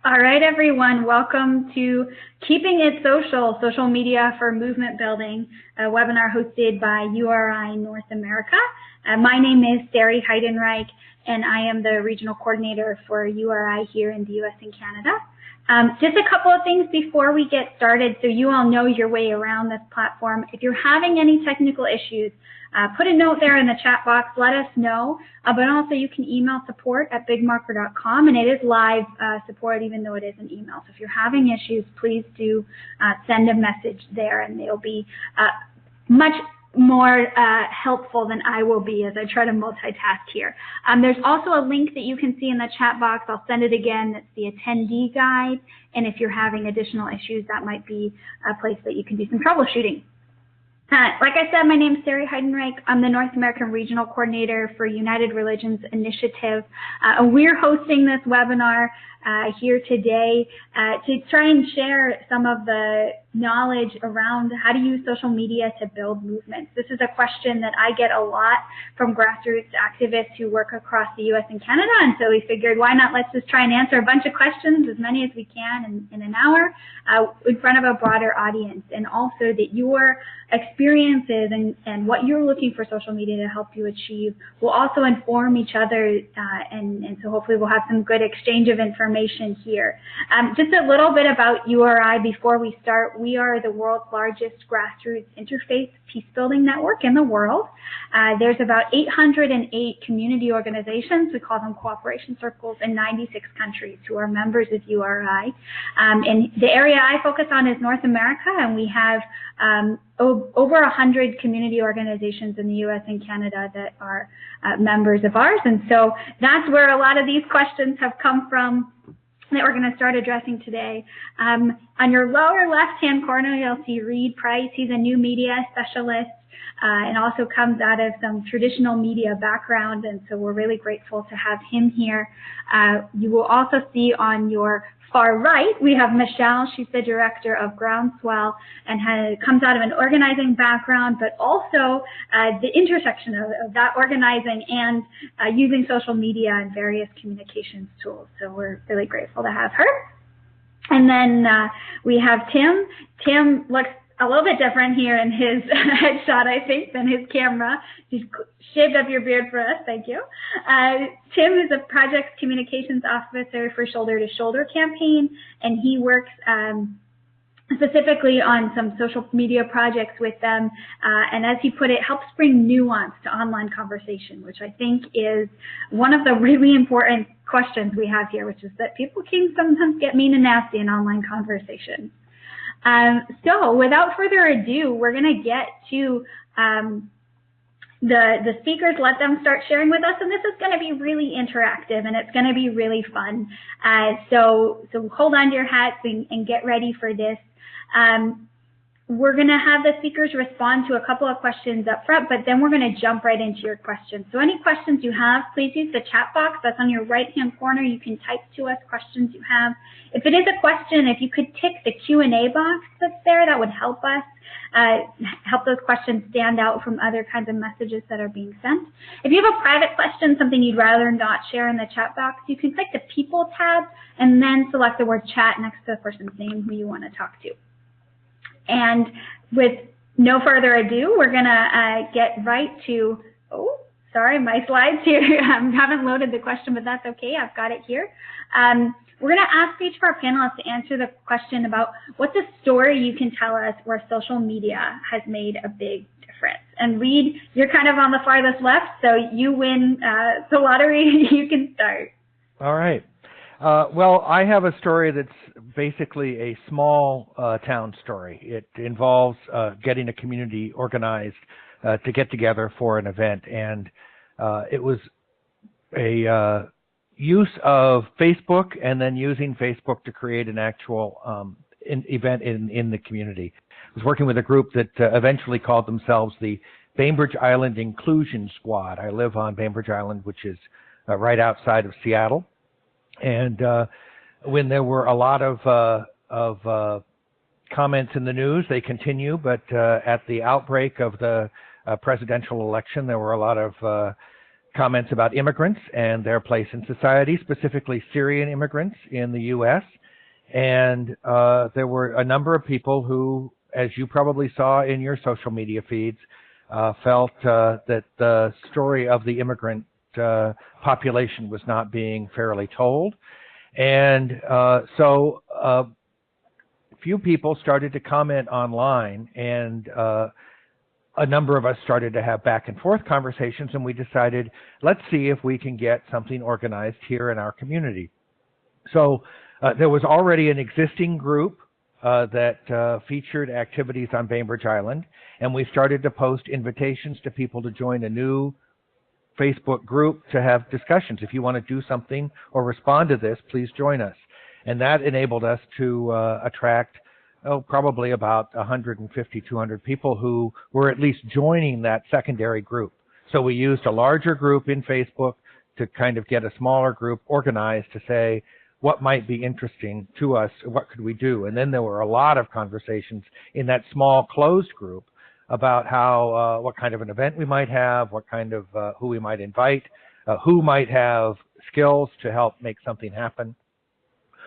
All right, everyone, welcome to Keeping It Social, Social Media for Movement Building, a webinar hosted by URI North America. My name is Sari Heidenreich, and I am the Regional Coordinator for URI here in the US and Canada. Just a couple of things before we get started so you all know your way around this platform. If you're having any technical issues, put a note there in the chat box, let us know, but also you can email support@bigmarker.com, and it is live support even though it is an email. So if you're having issues, please do send a message there, and they'll be much more helpful than I will be as I try to multitask here. There's also a link that you can see in the chat box. I'll send it again. It's the attendee guide, and if you're having additional issues, that might be a place that you can do some troubleshooting. Like I said, my name is Sari Heidenreich. I'm the North American Regional Coordinator for United Religions Initiative. We're hosting this webinar here today to try and share some of the knowledge around how to use social media to build movements. This is a question that I get a lot from grassroots activists who work across the US and Canada, and so we figured why not let's just try and answer a bunch of questions, as many as we can in an hour, in front of a broader audience, and also that your experiences and what you're looking for social media to help you achieve will also inform each other, and so hopefully we'll have some good exchange of information here. Just a little bit about URI before we start. We are the world's largest grassroots interfaith peace-building network in the world. There's about 808 community organizations, we call them cooperation circles, in 96 countries who are members of URI. And the area I focus on is North America, and we have over 100 community organizations in the US and Canada that are members of ours. And so that's where a lot of these questions have come from that we're going to start addressing today. On your lower left-hand corner, you'll see Reed Price. He's a new media specialist and also comes out of some traditional media background, and so we're really grateful to have him here. You will also see on your far right, we have Michelle. She's the director of Groundswell and comes out of an organizing background, but also the intersection of that organizing and using social media and various communications tools. So we're really grateful to have her. And then we have Tim. Tim looks a little bit different here in his headshot, I think, than his camera. He's shaved up your beard for us, thank you. Tim is a project communications officer for Shoulder to Shoulder campaign, and he works specifically on some social media projects with them, and as he put it, helps bring nuance to online conversation, which I think is one of the really important questions we have here, which is that people can sometimes get mean and nasty in online conversations. So without further ado, we're going to get to the speakers, let them start sharing with us, and this is going to be really interactive and it's going to be really fun. So hold on to your hats and get ready for this. We're going to have the speakers respond to a couple of questions up front, but then we're going to jump right into your questions. So any questions you have, please use the chat box that's on your right-hand corner. You can type to us questions you have. If it is a question, if you could tick the Q&A box that's there, that would help us, help those questions stand out from other kinds of messages that are being sent. If you have a private question, something you'd rather not share in the chat box, you can click the People tab and then select the word chat next to the person's name who you want to talk to. And with no further ado, we're going to get right to, oh, sorry, my slides here haven't loaded the question, but that's okay. I've got it here. We're going to ask each of our panelists to answer the question about what's a story you can tell us where social media has made a big difference. And Reed, you're kind of on the farthest left, so you win the lottery. You can start. All right. Well, I have a story that's basically a small town story. It involves getting a community organized to get together for an event, and it was a use of Facebook and then using Facebook to create an actual event in the community. I was working with a group that eventually called themselves the Bainbridge Island Inclusion Squad. I live on Bainbridge Island, which is right outside of Seattle. And when there were a lot of comments in the news, they continue, but at the outbreak of the presidential election, there were a lot of comments about immigrants and their place in society, specifically Syrian immigrants in the U.S. And there were a number of people who, as you probably saw in your social media feeds, felt that the story of the immigrant population was not being fairly told. And so a few people started to comment online, and a number of us started to have back and forth conversations, and we decided, let's see if we can get something organized here in our community. So there was already an existing group that featured activities on Bainbridge Island, and we started to post invitations to people to join a new Facebook group to have discussions. If you want to do something or respond to this, please join us. And that enabled us to attract probably about 150, 200 people who were at least joining that secondary group. So we used a larger group in Facebook to kind of get a smaller group organized to say what might be interesting to us, what could we do. And then there were a lot of conversations in that small closed group about how what kind of an event we might have, what kind of who we might invite, who might have skills to help make something happen,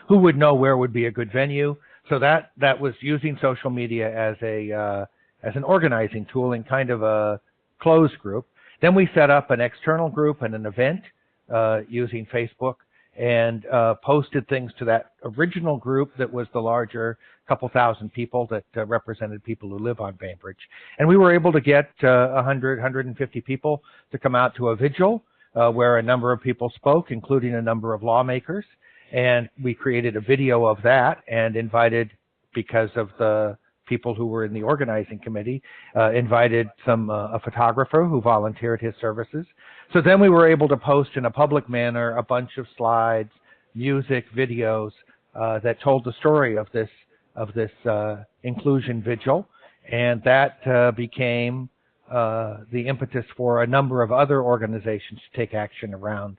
who would know where would be a good venue. So that was using social media as an organizing tool in kind of a closed group. Then we set up an external group and an event using Facebook, and posted things to that original group that was the larger couple thousand people that represented people who live on Bainbridge. And we were able to get 100, 150 people to come out to a vigil where a number of people spoke, including a number of lawmakers. And we created a video of that and invited, because of the people who were in the organizing committee, invited a photographer who volunteered his services. So then we were able to post in a public manner a bunch of slides, music, videos that told the story of this inclusion vigil, and that became the impetus for a number of other organizations to take action around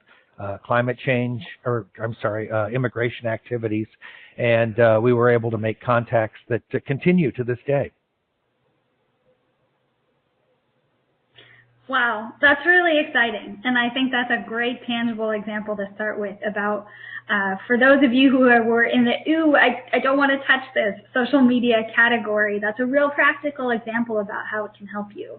climate change, immigration activities, and we were able to make contacts that continue to this day. Wow, that's really exciting, and I think that's a great tangible example to start with about, for those of you who were in the, ooh, I don't want to touch this social media category, that's a real practical example about how it can help you.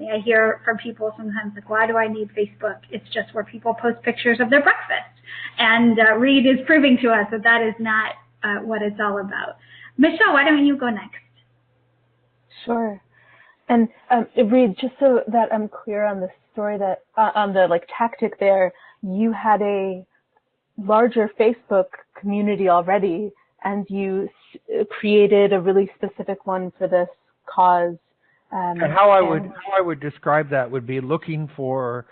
I hear from people sometimes like, why do I need Facebook? It's just where people post pictures of their breakfast. And Reed is proving to us that that is not what it's all about. Michelle, why don't you go next? Sure. And Reed, just so that I'm clear on the story, that on the tactic there, you had a larger Facebook community already, and you created a really specific one for this cause. And how I would describe that would be looking for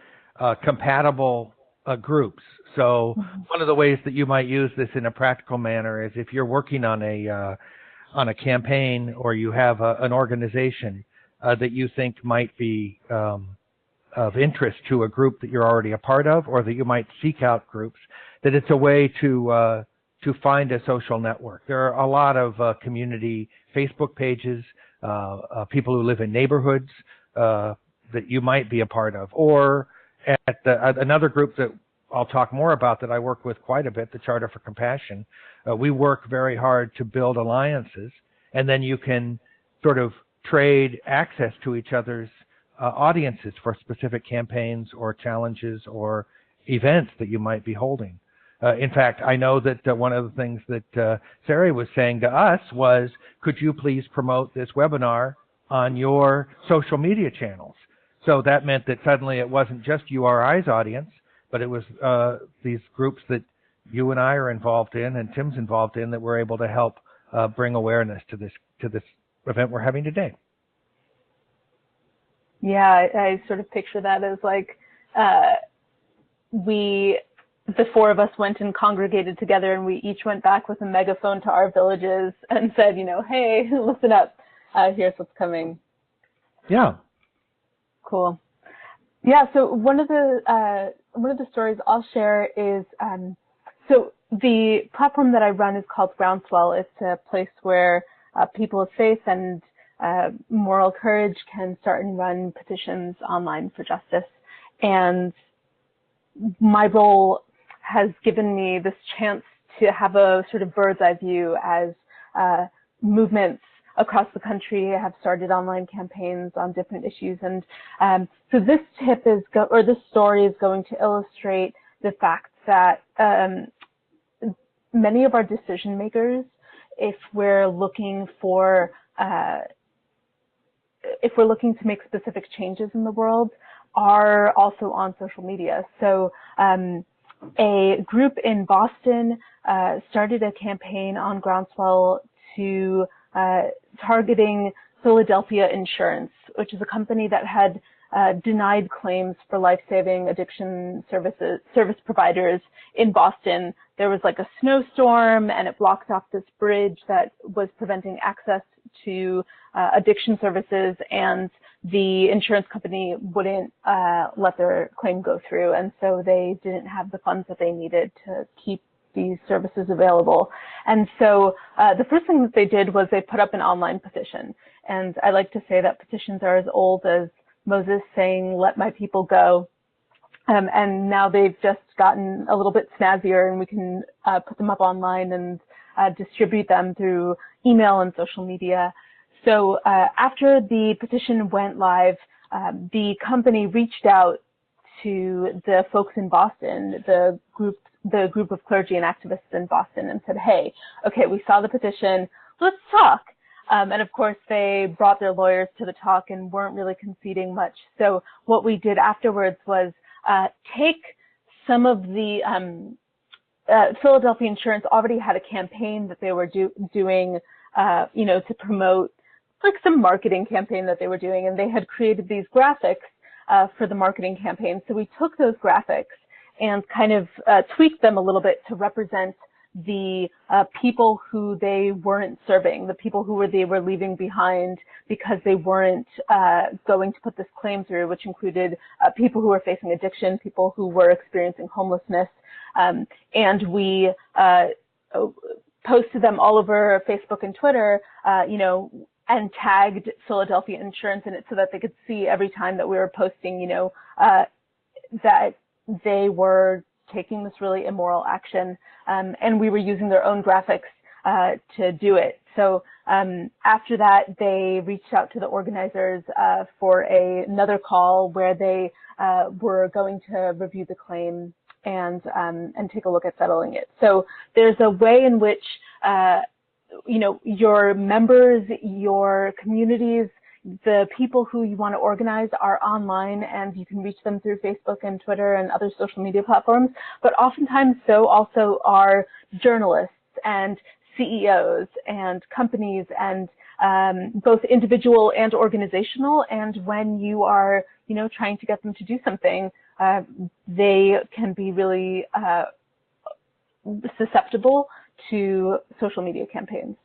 compatible groups. So one of the ways that you might use this in a practical manner is if you're working on a campaign, or you have an organization that you think might be of interest to a group that you're already a part of, or that you might seek out groups, that it's a way to find a social network. There are a lot of community Facebook pages, people who live in neighborhoods that you might be a part of, or at another group that I'll talk more about that I work with quite a bit, the Charter for Compassion. We work very hard to build alliances, and then you can sort of trade access to each other's audiences for specific campaigns or challenges or events that you might be holding. In fact, I know that one of the things that Sari was saying to us was, could you please promote this webinar on your social media channels? So that meant that suddenly it wasn't just URI's audience, but it was these groups that you and I are involved in and Tim's involved in that were able to help bring awareness to this event we're having today. Yeah, I sort of picture that as the four of us went and congregated together, and we each went back with a megaphone to our villages and said, hey, listen up, here's what's coming. Yeah. Cool. Yeah, so one of the stories I'll share is, so the platform that I run is called Groundswell. It's a place where people of faith and moral courage can start and run petitions online for justice. And my role has given me this chance to have a sort of bird's eye view as movements across the country have started online campaigns on different issues. And so this tip is, this story is going to illustrate the fact that many of our decision makers, if we're looking to make specific changes in the world, are also on social media. So a group in Boston started a campaign on Groundswell to targeting Philadelphia Insurance, which is a company that had denied claims for life-saving addiction service providers in Boston. There was like a snowstorm and it blocked off this bridge that was preventing access to addiction services, and the insurance company wouldn't let their claim go through, and so they didn't have the funds that they needed to keep these services available. And so the first thing that they did was they put up an online petition. And I like to say that petitions are as old as Moses saying, "Let my people go." And now they've just gotten a little bit snazzier, and we can put them up online and distribute them through email and social media. So after the petition went live, the company reached out to the folks in Boston, the group of clergy and activists in Boston, and said, "Hey, okay, we saw the petition, let's talk." And of course, they brought their lawyers to the talk and weren't really conceding much. So what we did afterwards was take some of the Philadelphia Insurance already had a campaign that they were doing, to promote like some marketing campaign that they were doing, and they had created these graphics for the marketing campaign. So we took those graphics and kind of tweaked them a little bit to represent the people who they weren't serving, the people who they were leaving behind because they weren't going to put this claim through, which included people who were facing addiction, people who were experiencing homelessness. And we posted them all over Facebook and Twitter, and tagged Philadelphia Insurance in it so that they could see every time that we were posting, that they were taking this really immoral action, and we were using their own graphics to do it. So after that, they reached out to the organizers for another call where they were going to review the claim and take a look at settling it. So there's a way in which your members, your communities, the people who you want to organize are online, and you can reach them through Facebook and Twitter and other social media platforms. But oftentimes so also are journalists and CEOs and companies, and both individual and organizational. And when you are, trying to get them to do something, they can be really susceptible to social media campaigns.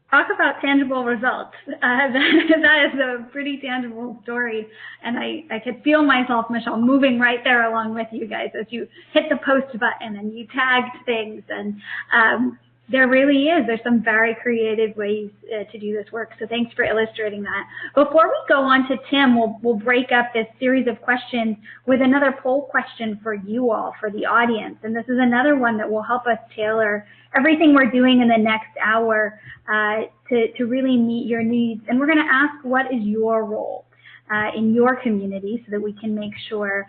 Talk about tangible results. That is a pretty tangible story, and I could feel myself, Michelle, moving right there along with you guys as you hit the post button and you tagged things, and there really is. There's some very creative ways to do this work, so thanks for illustrating that. Before we go on to Tim, we'll break up this series of questions with another poll question for you all, for the audience, and this is another one that will help us tailor everything we're doing in the next hour to really meet your needs. And we're going to ask, what is your role in your community, so that we can make sure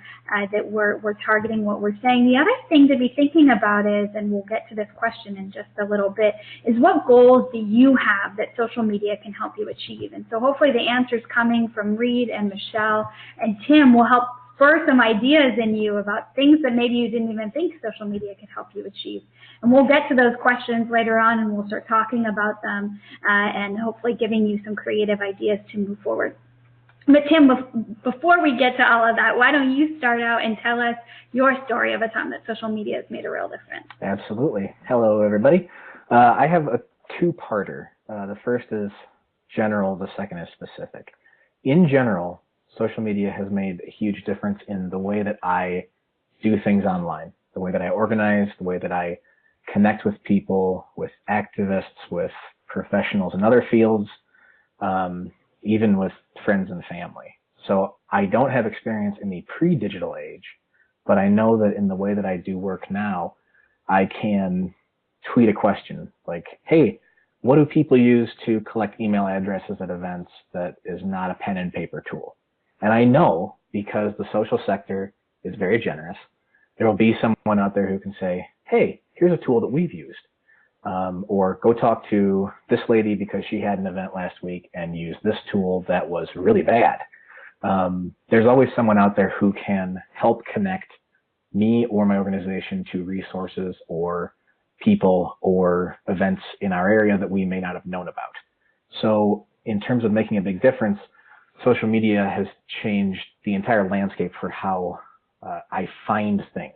that we're targeting what we're saying. The other thing to be thinking about is, and we'll get to this question in just a little bit, is what goals do you have that social media can help you achieve? And so hopefully the answers coming from Reed and Michelle and Tim will help spur some ideas in you about things that maybe you didn't even think social media could help you achieve. And we'll get to those questions later on, and we'll start talking about them and hopefully giving you some creative ideas to move forward. But Tim, before we get to all of that, why don't you start out and tell us your story of a time that social media has made a real difference? Absolutely. Hello, everybody. I have a two-parter. The first is general, the second is specific. In general, social media has made a huge difference in the way that I do things online, the way that I organize, the way that I connect with people, with activists, with professionals in other fields, even with friends and family. So I don't have experience in the pre-digital age, but I know that in the way that I do work now, I can tweet a question like, hey, what do people use to collect email addresses at events that is not a pen and paper tool? And I know, because the social sector is very generous, there will be someone out there who can say, hey, here's a tool that we've used. Or go talk to this lady because she had an event last week and used this tool that was really bad. There's always someone out there who can help connect me or my organization to resources or people or events in our area that we may not have known about. So in terms of making a big difference, social media has changed the entire landscape for how I find things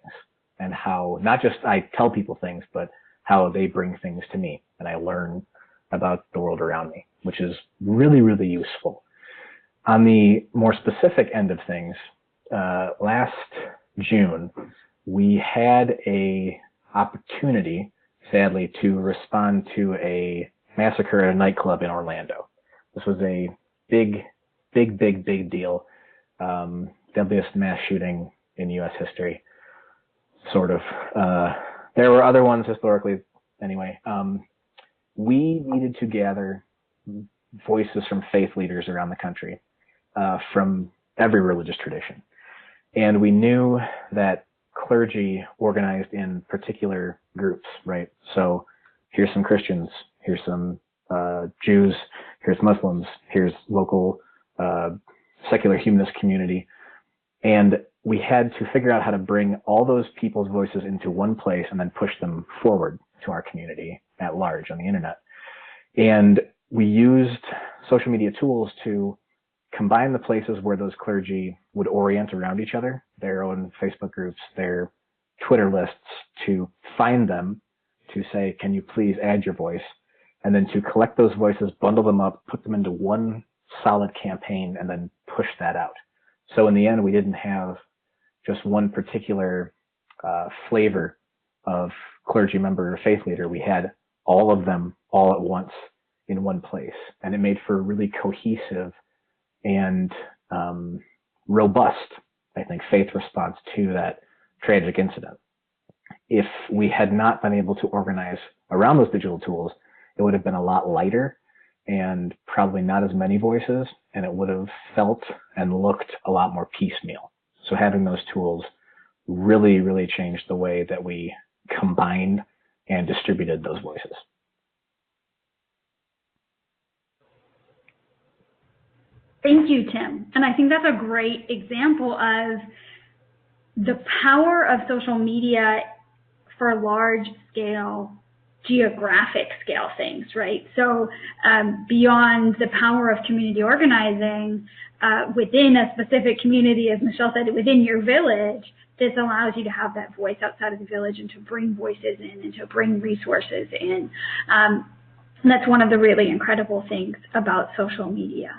and how not just I tell people things, but how they bring things to me and I learn about the world around me, which is really, really useful. On the more specific end of things, last June, we had a opportunity, sadly, to respond to a massacre at a nightclub in Orlando. This was a big deal. Deadliest mass shooting in U.S. history, sort of. There were other ones historically. Anyway, we needed to gather voices from faith leaders around the country, from every religious tradition. And we knew that clergy organized in particular groups, right? So here's some Christians, here's some Jews, here's Muslims, here's local secular humanist community. And we had to figure out how to bring all those people's voices into one place and then push them forward to our community at large on the internet. And we used social media tools to combine the places where those clergy would orient around each other, their own Facebook groups, their Twitter lists, to find them, to say, can you please add your voice? And then to collect those voices, bundle them up, put them into one solid campaign, and then push that out. So in the end, we didn't have just one particular flavor of clergy member or faith leader. We had all of them all at once in one place. And it made for a really cohesive and robust, I think, faith response to that tragic incident. If we had not been able to organize around those digital tools, it would have been a lot lighter and probably not as many voices, and it would have felt and looked a lot more piecemeal. So having those tools really, really changed the way that we combined and distributed those voices. Thank you, Tim. And I think that's a great example of the power of social media for large scale, geographic scale things, right? So beyond the power of community organizing within a specific community, as Michelle said, within your village, this allows you to have that voice outside of the village and to bring voices in and to bring resources in. And that's one of the really incredible things about social media.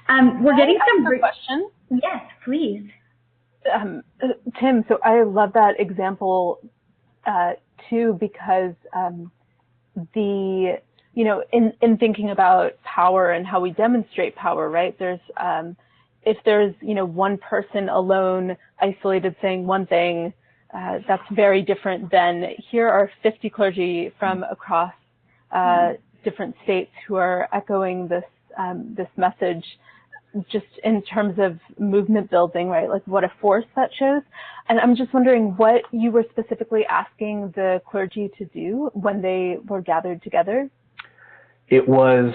We're getting some great questions. Yes, please. Tim, so I love that example too, because in thinking about power and how we demonstrate power, right? There's if there's one person alone, isolated, saying one thing, that's very different than here are 50 clergy from across different states who are echoing this this message, just in terms of movement building, right? Like what a force that shows. And I'm just wondering what you were specifically asking the clergy to do when they were gathered together. It was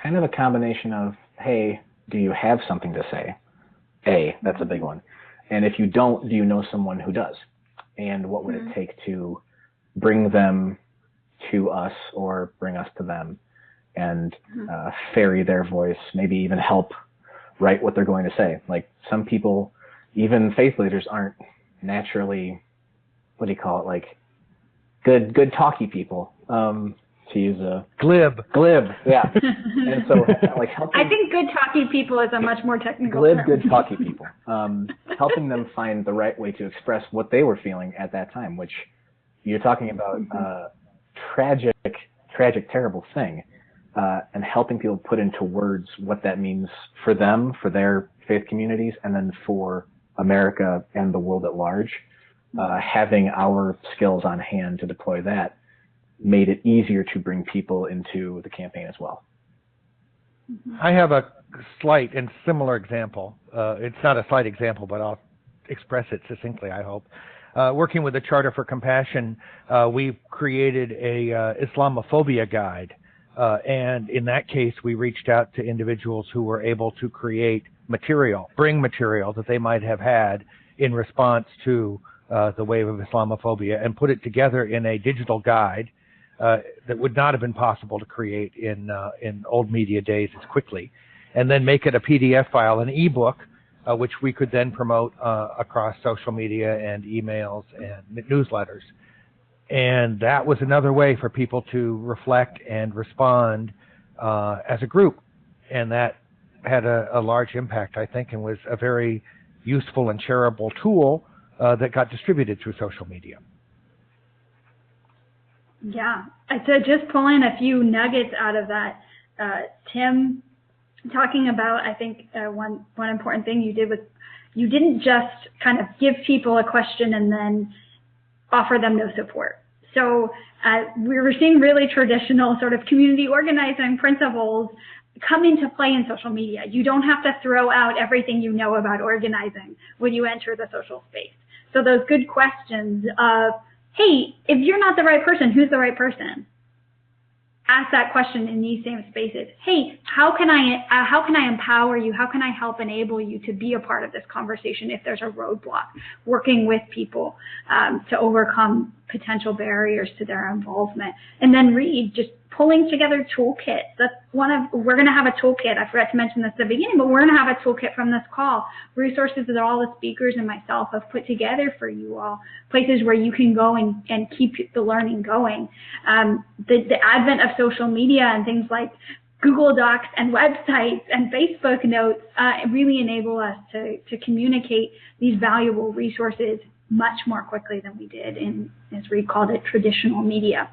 kind of a combination of, hey, do you have something to say? That's a big one. And if you don't, do you know someone who does? And what would it take to bring them to us or bring us to them and ferry their voice, maybe even help write what they're going to say. Like some people, even faith leaders, aren't naturally, what do you call it, like good talky people, to use a glib, yeah. And so like helping, I think good talky people is a much more technical glib, term. good talky people, helping them find the right way to express what they were feeling at that time, which you're talking about tragic, terrible thing. and helping people put into words what that means for them, for their faith communities, and then for America and the world at large. Having our skills on hand to deploy that made it easier to bring people into the campaign as well. I have a slight and similar example. It's not a slight example, but I'll express it succinctly, I hope. Working with the Charter for Compassion, we've created a Islamophobia guide. And in that case, we reached out to individuals who were able to create material, bring material that they might have had in response to the wave of Islamophobia, and put it together in a digital guide that would not have been possible to create in old media days as quickly, and then make it a PDF file, an ebook, which we could then promote across social media and emails and newsletters. And that was another way for people to reflect and respond as a group. And that had a large impact, I think, and was a very useful and shareable tool that got distributed through social media. Yeah, to just pull in a few nuggets out of that, Tim, talking about, I think one important thing you did was you didn't just kind of give people a question and then offer them no support. So we were seeing really traditional sort of community organizing principles come into play in social media. You don't have to throw out everything you know about organizing when you enter the social space. So those good questions of, hey, if you're not the right person, who's the right person? Ask that question in these same spaces. Hey, how can I empower you? How can I help enable you to be a part of this conversation if there's a roadblock? Working with people to overcome potential barriers to their involvement. And then Reed, just pulling together toolkits. That's we're going to have a toolkit. I forgot to mention this at the beginning, but we're going to have a toolkit from this call. Resources that all the speakers and myself have put together for you all. Places where you can go and keep the learning going. The advent of social media and things like Google Docs and websites and Facebook notes really enable us to communicate these valuable resources much more quickly than we did in, as Reed called it, traditional media.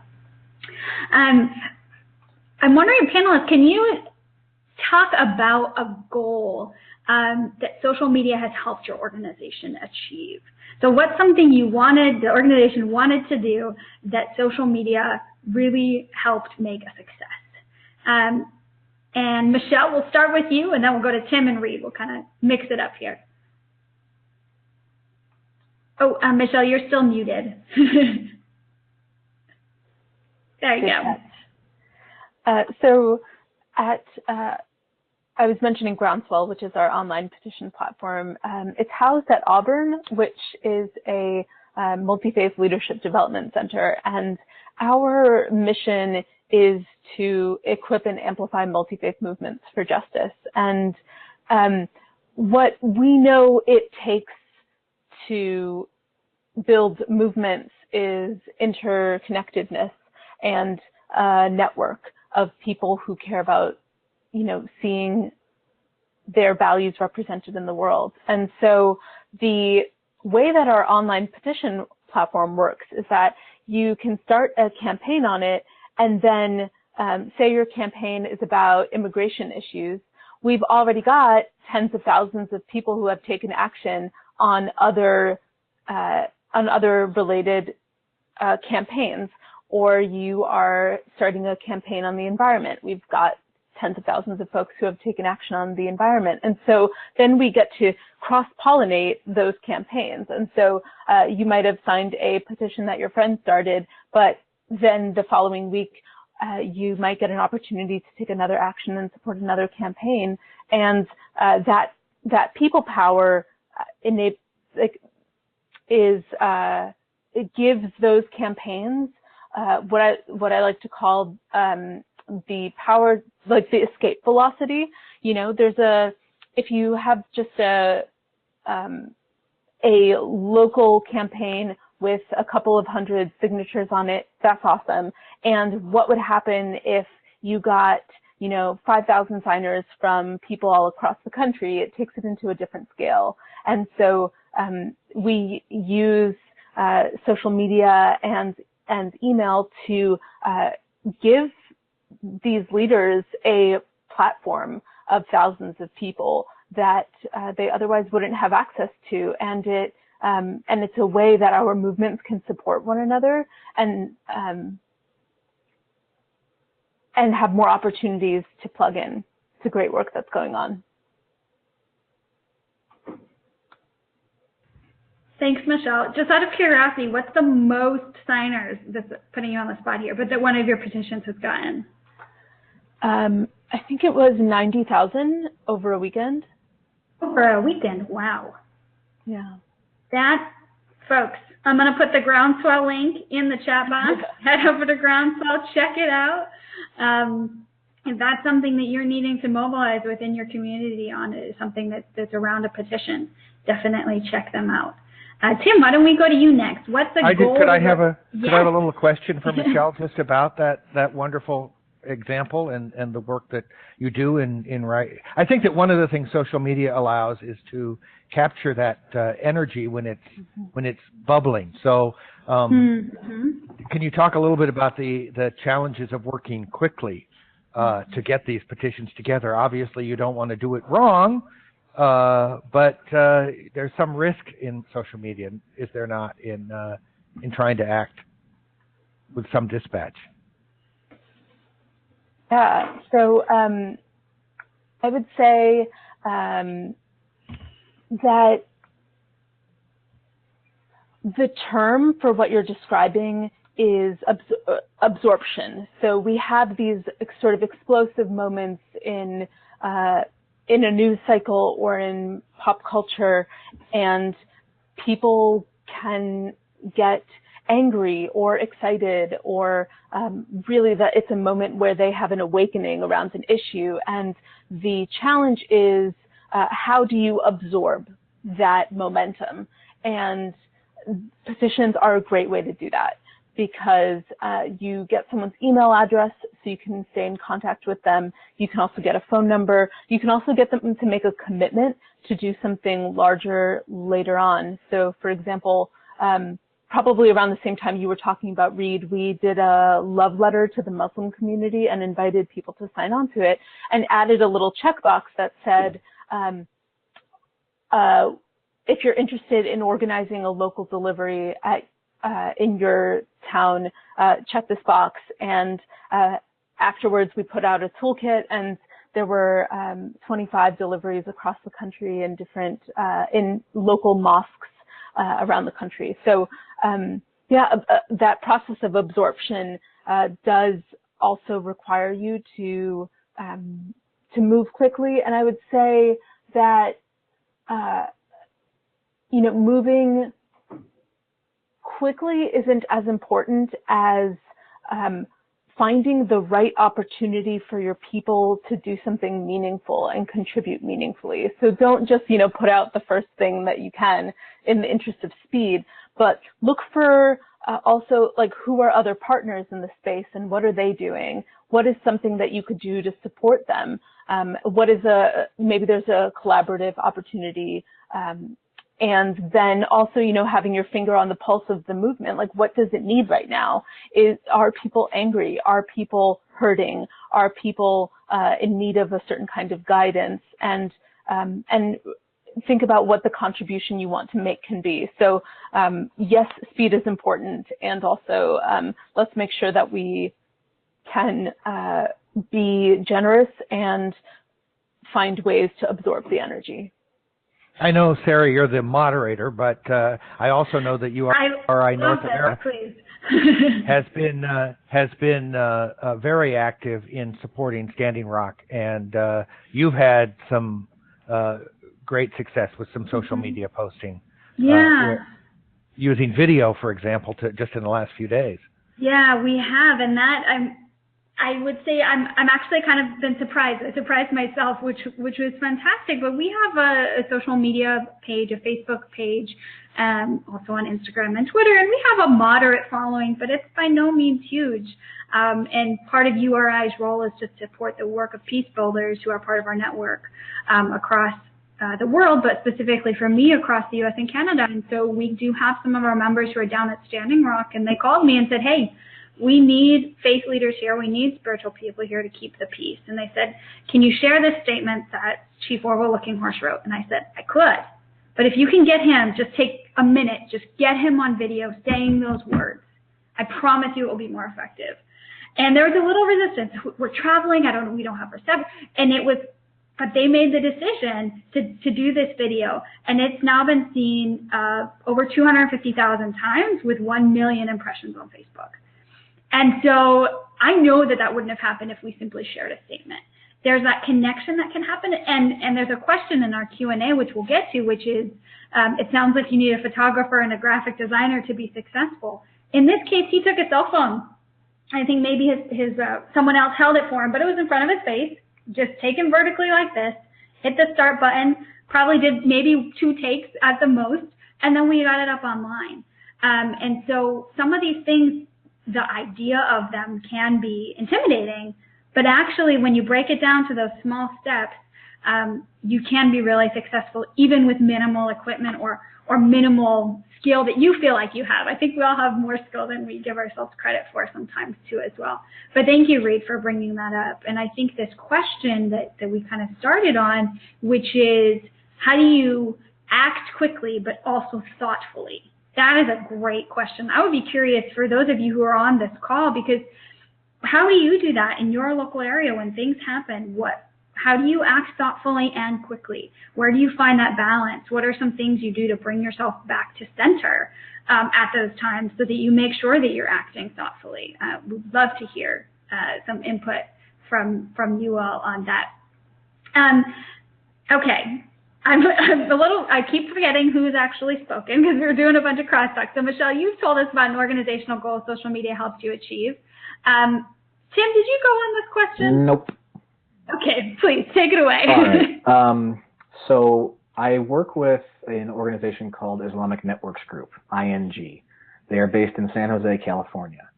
I'm wondering, panelists, can you talk about a goal that social media has helped your organization achieve? So what's something the organization wanted to do that social media really helped make a success? And Michelle, we'll start with you, and then we'll go to Tim and Reed. We'll kind of mix it up here. Oh, Michelle, you're still muted. There you go. So I was mentioning Groundswell, which is our online petition platform. It's housed at Auburn, which is a multi-faith leadership development center. And our mission is to equip and amplify multi-faith movements for justice. And what we know it takes to build movements is interconnectedness and a network of people who care about, seeing their values represented in the world. And so the way that our online petition platform works is that you can start a campaign on it, and then say your campaign is about immigration issues. We've already got tens of thousands of people who have taken action on other related campaigns. Or you are starting a campaign on the environment. We've got tens of thousands of folks who have taken action on the environment. And so then we get to cross-pollinate those campaigns. And so you might have signed a petition that your friend started, but then the following week you might get an opportunity to take another action and support another campaign. And that people power it gives those campaigns what I like to call the power, like the escape velocity. If you have just a local campaign with a couple of hundred signatures on it, that's awesome. And what would happen if you got 5,000 signers from people all across the country? It takes it into a different scale. And so we use social media and email to give these leaders a platform of thousands of people that they otherwise wouldn't have access to, and it's a way that our movements can support one another and have more opportunities to plug in to great work that's going on. Thanks, Michelle. Just out of curiosity, what's the most signers, this putting you on the spot here, but that one of your petitions has gotten? I think it was 90,000 over a weekend. Over a weekend, wow. Yeah. That, folks, I'm going to put the Groundswell link in the chat box. Head over to Groundswell, check it out. If that's something that you're needing to mobilize within your community on, it is something that's around a petition, definitely check them out. Tim, why don't we go to you next? What's the goal? Could I have a little question for Michelle just about that wonderful example and the work that you do in writing? I think that one of the things social media allows is to capture that energy when it's bubbling. So can you talk a little bit about the challenges of working quickly to get these petitions together? Obviously, you don't want to do it wrong. But there's some risk in social media, is there not, in trying to act with some dispatch? Yeah. So I would say that the term for what you're describing is absorption. So we have these sort of explosive moments in a news cycle or in pop culture, and people can get angry or excited, or really that it's a moment where they have an awakening around an issue. And the challenge is how do you absorb that momentum? And petitions are a great way to do that, because you get someone's email address so you can stay in contact with them. You can also get a phone number. You can also get them to make a commitment to do something larger later on. So for example, probably around the same time you were talking about Read, we did a love letter to the Muslim community and invited people to sign on to it, and added a little checkbox that said, if you're interested in organizing a local delivery in your town, check this box. And afterwards, we put out a toolkit, and there were 25 deliveries across the country in different in local mosques around the country. So that process of absorption does also require you to move quickly. And I would say that moving quickly isn't as important as finding the right opportunity for your people to do something meaningful and contribute meaningfully. So don't just, put out the first thing that you can in the interest of speed, but look for also like who are other partners in the space and what are they doing? What is something that you could do to support them? What is maybe there's a collaborative opportunity, and then also, having your finger on the pulse of the movement, like what does it need right now? Are people angry? Are people hurting? Are people in need of a certain kind of guidance? And think about what the contribution you want to make can be. So yes, speed is important, and also let's make sure that we can be generous and find ways to absorb the energy. I know, Sarah, you're the moderator, but I also know that URI North America has been very active in supporting Standing Rock, and you've had some great success with some social media posting. Yeah. Using video, for example, just in the last few days. Yeah, we have, and that I would say I'm actually kind of been surprised. I surprised myself, which was fantastic. But we have a social media page, a Facebook page, also on Instagram and Twitter, and we have a moderate following, but it's by no means huge. And part of URI's role is to support the work of peace builders who are part of our network across the world, but specifically for me across the U.S. and Canada. And so we do have some of our members who are down at Standing Rock, and they called me and said, hey, we need faith leaders here, we need spiritual people here to keep the peace. And they said, can you share this statement that Chief Orville Looking Horse wrote? And I said, I could. But if you can get him, just take a minute, just get him on video saying those words. I promise you it will be more effective. And there was a little resistance. We're traveling, we don't have our stuff. And but they made the decision to do this video. And it's now been seen over 250,000 times with 1 million impressions on Facebook. And so I know that wouldn't have happened if we simply shared a statement. There's that connection that can happen, and there's a question in our Q&A, which we'll get to, which is, it sounds like you need a photographer and a graphic designer to be successful. In this case, he took a cell phone. I think maybe someone else held it for him, but it was in front of his face, just taken vertically like this, hit the start button, probably did maybe 2 takes at the most, and then we got it up online. And so some of these things, the idea of them can be intimidating, but actually, when you break it down to those small steps, you can be really successful, even with minimal equipment or minimal skill that you feel like you have. I think we all have more skill than we give ourselves credit for sometimes, too, as well. But thank you, Reed, for bringing that up. And I think this question that we kind of started on, which is, how do you act quickly but also thoughtfully? That is a great question. I would be curious for those of you who are on this call, because how do you do that in your local area when things happen? How do you act thoughtfully and quickly? Where do you find that balance? What are some things you do to bring yourself back to center at those times so that you make sure that you're acting thoughtfully? We'd love to hear some input from you all on that. Okay. I keep forgetting who's actually spoken because we're doing a bunch of crosstalk. So Michelle, you've told us about an organizational goal social media helps you achieve. Tim, did you go on this question? Nope. Okay, please take it away. All right. So I work with an organization called Islamic Networks Group, ING. They are based in San Jose, California.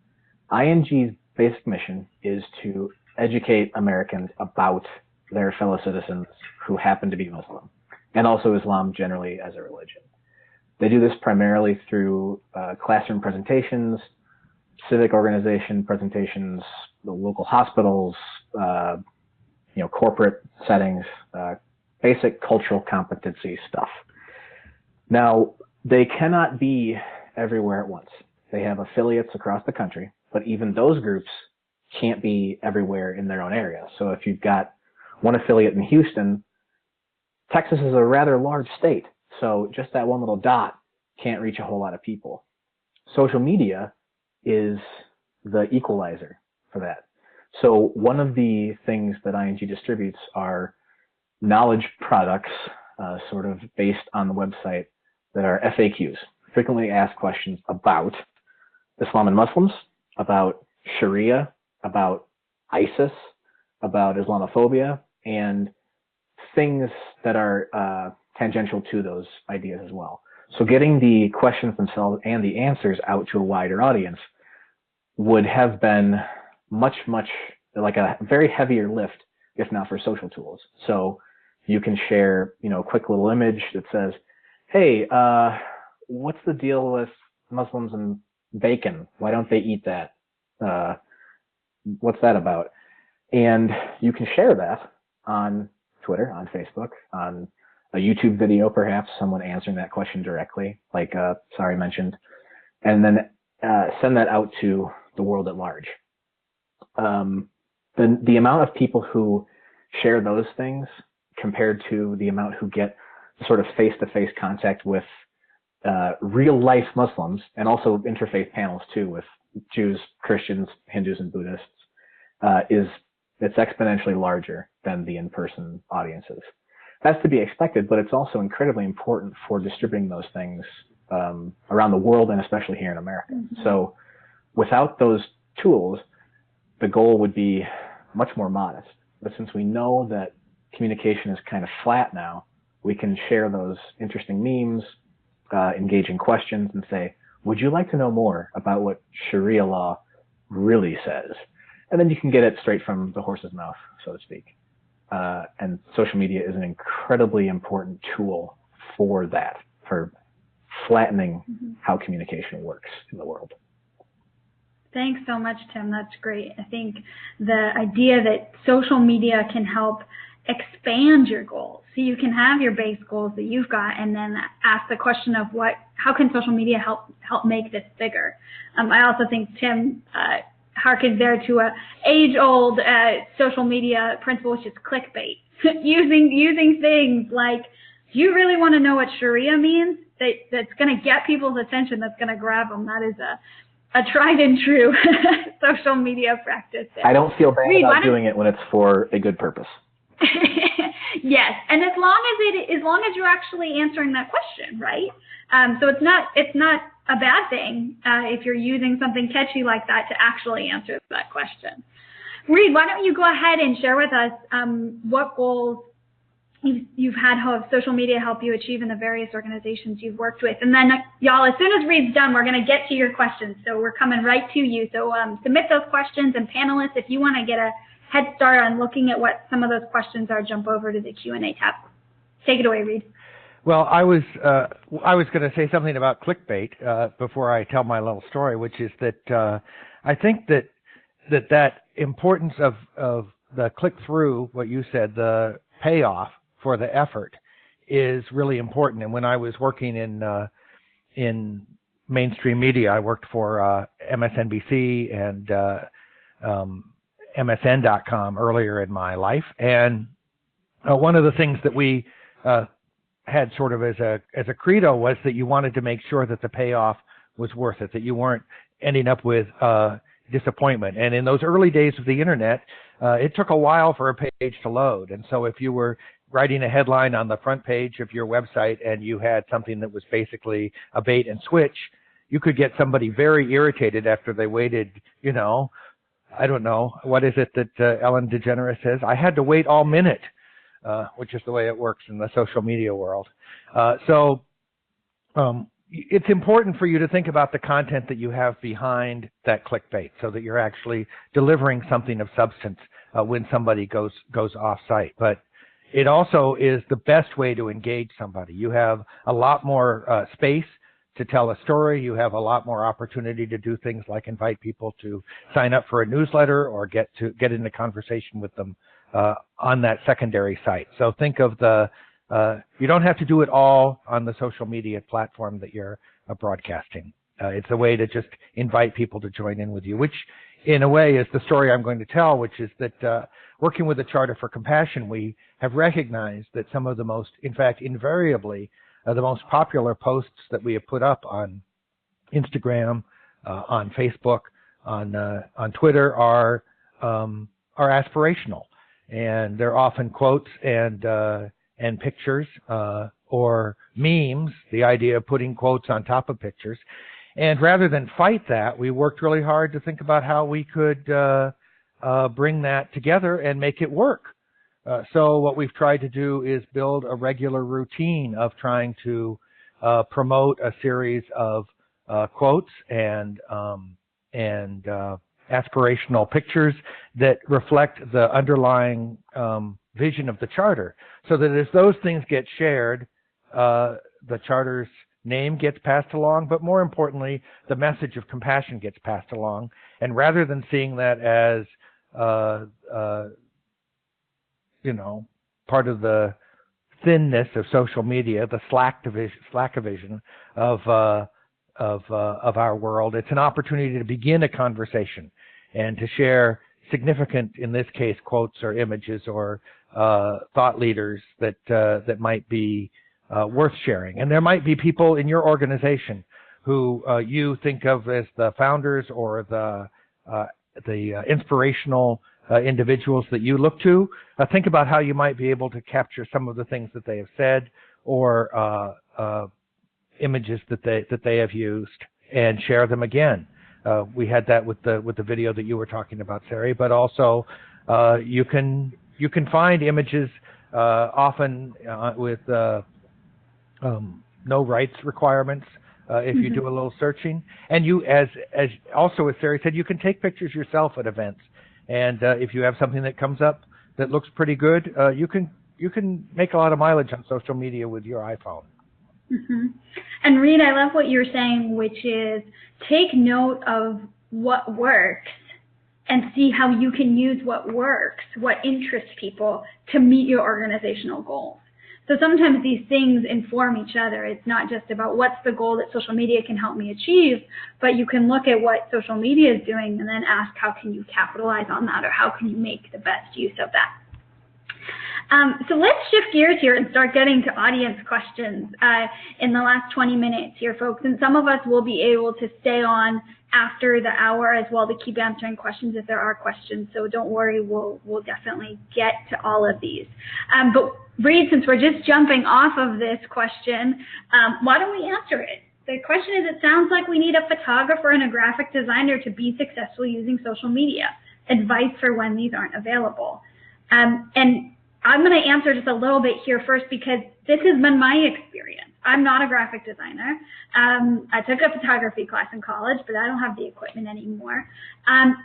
ING's basic mission is to educate Americans about their fellow citizens who happen to be Muslim, and also Islam generally as a religion. They do this primarily through classroom presentations, civic organization presentations, the local hospitals, corporate settings, basic cultural competency stuff. Now, they cannot be everywhere at once. They have affiliates across the country, but even those groups can't be everywhere in their own area. So if you've got one affiliate in Houston, Texas is a rather large state, so just that one little dot can't reach a whole lot of people. Social media is the equalizer for that. So one of the things that ING distributes are knowledge products, sort of based on the website, that are FAQs, frequently asked questions about Islam and Muslims, about Sharia, about ISIS, about Islamophobia, and things that are tangential to those ideas as well. So getting the questions themselves and the answers out to a wider audience would have been much like a very heavier lift, if not for social tools. So you can share, a quick little image that says, hey, what's the deal with Muslims and bacon? Why don't they eat that? What's that about? And you can share that on Twitter, on Facebook, on a YouTube video, perhaps, someone answering that question directly, like Sari mentioned, and then send that out to the world at large. The amount of people who share those things compared to the amount who get sort of face-to-face contact with real-life Muslims, and also interfaith panels too with Jews, Christians, Hindus, and Buddhists, it's exponentially larger than the in-person audiences. That's to be expected, but it's also incredibly important for distributing those things around the world, and especially here in America. Mm-hmm. So without those tools, the goal would be much more modest. But since we know that communication is kind of flat now, we can share those interesting memes, engaging questions, and say, would you like to know more about what Sharia law really says? And then you can get it straight from the horse's mouth, so to speak. And social media is an incredibly important tool for that, for flattening how communication works in the world. Thanks so much, Tim. That's great. I think the idea that social media can help expand your goals. So you can have your base goals that you've got and then ask the question of how can social media help make this bigger? I also think Tim harkens there to a age-old social media principle, which is clickbait. using things like, do you really want to know what Sharia means? That's going to get people's attention, that's going to grab them. That is a tried and true social media practice. I don't feel bad about doing it when it's for a good purpose. Yes, and as long as you're actually answering that question, right? So it's not a bad thing if you're using something catchy like that to actually answer that question. Reed, why don't you go ahead and share with us what goals you've had social media help you achieve in the various organizations you've worked with. And then, y'all, as soon as Reed's done, we're going to get to your questions. So we're coming right to you. So submit those questions, and panelists, if you want to get a head start on looking at what some of those questions are, jump over to the Q&A tab. Take it away, Reed. Well, I was going to say something about clickbait before I tell my little story, which is that I think that importance of the click-through, what you said, the payoff for the effort, is really important. And when I was working in mainstream media, I worked for MSNBC and MSN.com earlier in my life, and one of the things that we had sort of as a credo was that you wanted to make sure that the payoff was worth it, that you weren't ending up with disappointment. And in those early days of the internet, it took a while for a page to load. And so if you were writing a headline on the front page of your website and you had something that was basically a bait and switch, you could get somebody very irritated after they waited, I don't know, what is it that Ellen DeGeneres says? I had to wait all minute, which is the way it works in the social media world. So it's important for you to think about the content that you have behind that clickbait so that you're actually delivering something of substance when somebody goes off-site. But it also is the best way to engage somebody. You have a lot more space to tell a story. You have a lot more opportunity to do things like invite people to sign up for a newsletter or get into conversation with them on that secondary site. So think of you don't have to do it all on the social media platform that you're broadcasting. It's a way to just invite people to join in with you, which in a way is the story I'm going to tell, which is that working with the Charter for Compassion, we have recognized that some of the most, in fact, invariably, the most popular posts that we have put up on Instagram, on Facebook, on Twitter are aspirational, and they're often quotes and pictures or memes. The idea of putting quotes on top of pictures, and rather than fight that, we worked really hard to think about how we could bring that together and make it work. So what we've tried to do is build a regular routine of trying to promote a series of quotes and aspirational pictures that reflect the underlying vision of the Charter, so that as those things get shared, the Charter's name gets passed along, but more importantly, the message of compassion gets passed along. And rather than seeing that as part of the thinness of social media, the slack-a-vision of our world, it's an opportunity to begin a conversation and to share significant, in this case, quotes or images or thought leaders that might be worth sharing. And there might be people in your organization who you think of as the founders or the inspirational individuals that you look to. Think about how you might be able to capture some of the things that they have said or images that they have used and share them again. We had that with the video that you were talking about, Sari, but also you can find images often with no rights requirements if you do a little searching. And you, as also as Sari said, you can take pictures yourself at events. And if you have something that comes up that looks pretty good, you can make a lot of mileage on social media with your iPhone. Mm-hmm. And Reed, I love what you're saying, which is take note of what works and see how you can use what works, what interests people to meet your organizational goals. So sometimes these things inform each other. It's not just about what's the goal that social media can help me achieve, but you can look at what social media is doing and then ask how can you capitalize on that, or how can you make the best use of that. So let's shift gears here and start getting to audience questions in the last 20 minutes here, folks. And some of us will be able to stay on after the hour as well to keep answering questions if there are questions. So don't worry, we'll definitely get to all of these. But Reed, since we're just jumping off of this question, why don't we answer it? The question is, it sounds like we need a photographer and a graphic designer to be successful using social media. Advice for when these aren't available. And I'm going to answer just a little bit here first because this has been my experience. I'm not a graphic designer. I took a photography class in college, but I don't have the equipment anymore.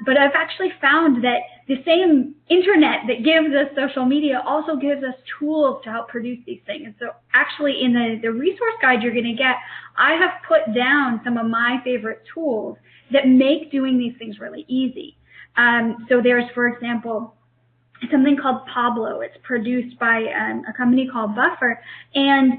But I've actually found that the same internet that gives us social media also gives us tools to help produce these things. And so actually in the resource guide you're going to get, I have put down some of my favorite tools that make doing these things really easy. So there's, for example, something called Pablo. It's produced by a company called Buffer, and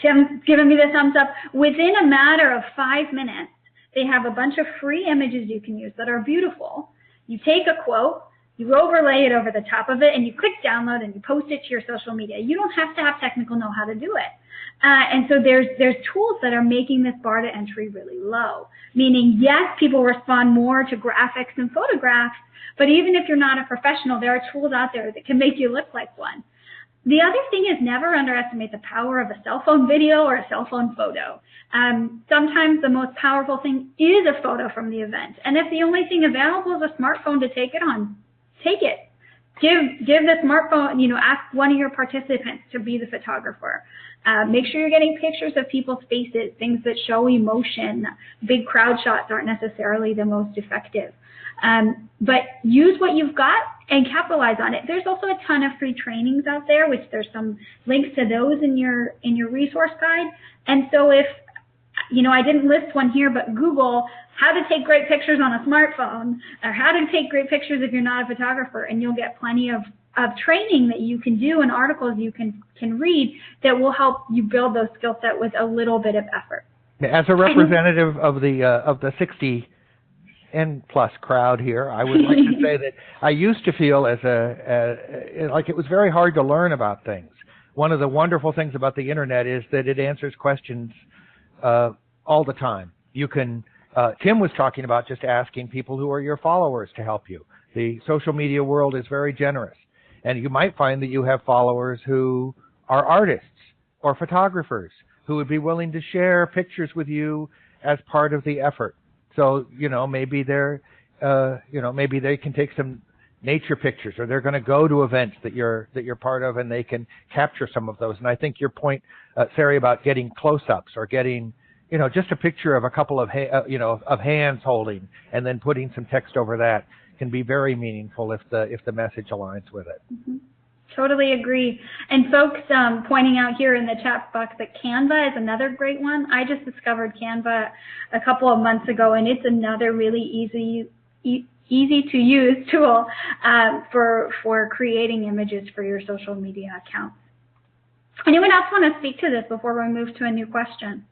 Tim's giving me the thumbs up. Within a matter of 5 minutes, they have a bunch of free images you can use that are beautiful. You take a quote, you overlay it over the top of it, and you click download and you post it to your social media. You don't have to have technical know-how to do it. And so there's tools that are making this bar to entry really low, meaning yes, people respond more to graphics and photographs, but even if you're not a professional, there are tools out there that can make you look like one. The other thing is never underestimate the power of a cell phone video or a cell phone photo. Sometimes the most powerful thing is a photo from the event. And if the only thing available is a smartphone to take it on, take it. Give the smartphone, ask one of your participants to be the photographer. Make sure you're getting pictures of people's faces, things that show emotion. Big crowd shots aren't necessarily the most effective. But use what you've got and capitalize on it. There's also a ton of free trainings out there, which there's some links to those in your resource guide. And so if, I didn't list one here, but Google how to take great pictures on a smartphone, or how to take great pictures if you're not a photographer, and you'll get plenty of training that you can do and articles you can read that will help you build those skill set with a little bit of effort. As a representative of the 60 N plus crowd here, I would like to say that I used to feel like it was very hard to learn about things. One of the wonderful things about the internet is that it answers questions all the time. You can, Tim was talking about just asking people who are your followers to help you. The social media world is very generous, and you might find that you have followers who are artists or photographers who would be willing to share pictures with you as part of the effort. So, maybe maybe they can take some nature pictures, or they're going to go to events that you're part of, and they can capture some of those. And I think your point, Sari, about getting close-ups or getting, just a picture of a couple of, of hands holding, and then putting some text over that can be very meaningful if the message aligns with it. Mm-hmm. Totally agree. And folks pointing out here in the chat box that Canva is another great one. I just discovered Canva a couple of months ago, and it's another really easy to use tool for creating images for your social media accounts. Anyone else want to speak to this before we move to a new question?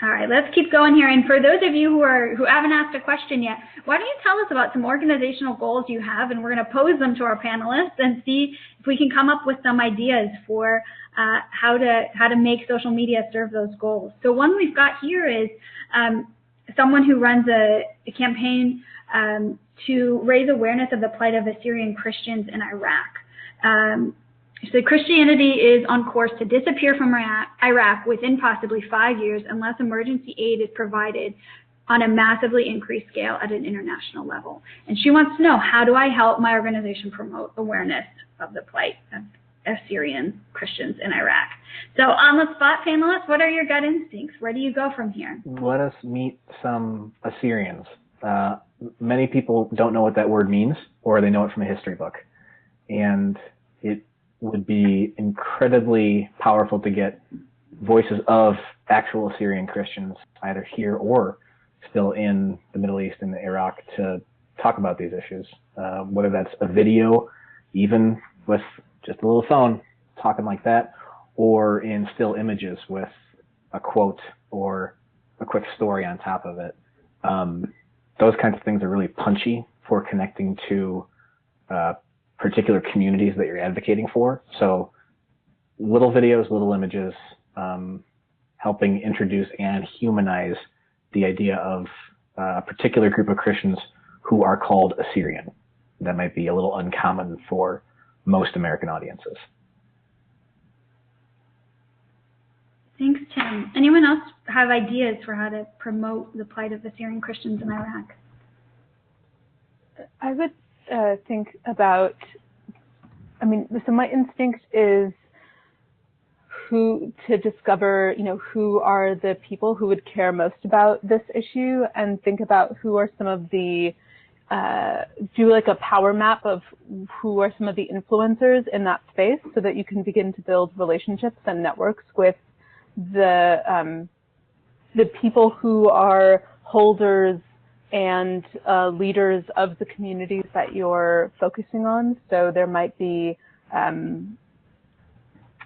All right, let's keep going here. And for those of you who haven't asked a question yet, why don't you tell us about some organizational goals you have, and we're going to pose them to our panelists and see if we can come up with some ideas for how to make social media serve those goals. So one we've got here is someone who runs a campaign to raise awareness of the plight of Assyrian Christians in Iraq. So Christianity is on course to disappear from Iraq within possibly 5 years unless emergency aid is provided on a massively increased scale at an international level. And she wants to know, how do I help my organization promote awareness of the plight of Assyrian Christians in Iraq? So on the spot, panelists, what are your gut instincts? Where do you go from here? Let us meet some Assyrians. Many people don't know what that word means, or they know it from a history book. And it would be incredibly powerful to get voices of actual Assyrian Christians either here or still in the Middle East and Iraq to talk about these issues, whether that's a video, even with just a little phone talking like that, or in still images with a quote or a quick story on top of it. Those kinds of things are really punchy for connecting to particular communities that you're advocating for. So little videos, little images, helping introduce and humanize the idea of a particular group of Christians who are called Assyrian. That might be a little uncommon for most American audiences. Thanks, Tim. Anyone else have ideas for how to promote the plight of Assyrian Christians in Iraq? I would think about, so my instinct is to discover, who are the people who would care most about this issue, and think about who are some of the, do like a power map of who are some of the influencers in that space, so that you can begin to build relationships and networks with the people who are holders and leaders of the communities that you're focusing on. So there might be, and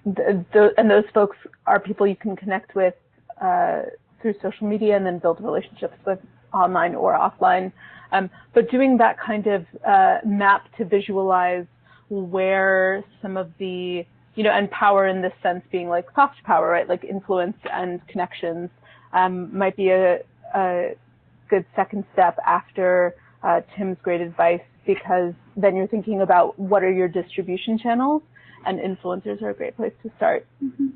those folks are people you can connect with through social media and then build relationships with online or offline. But doing that kind of map to visualize where some of the, and power in this sense being like soft power, right? Like influence and connections might be a good second step after Tim's great advice, because then you're thinking about what are your distribution channels, and influencers are a great place to start. Mm-hmm.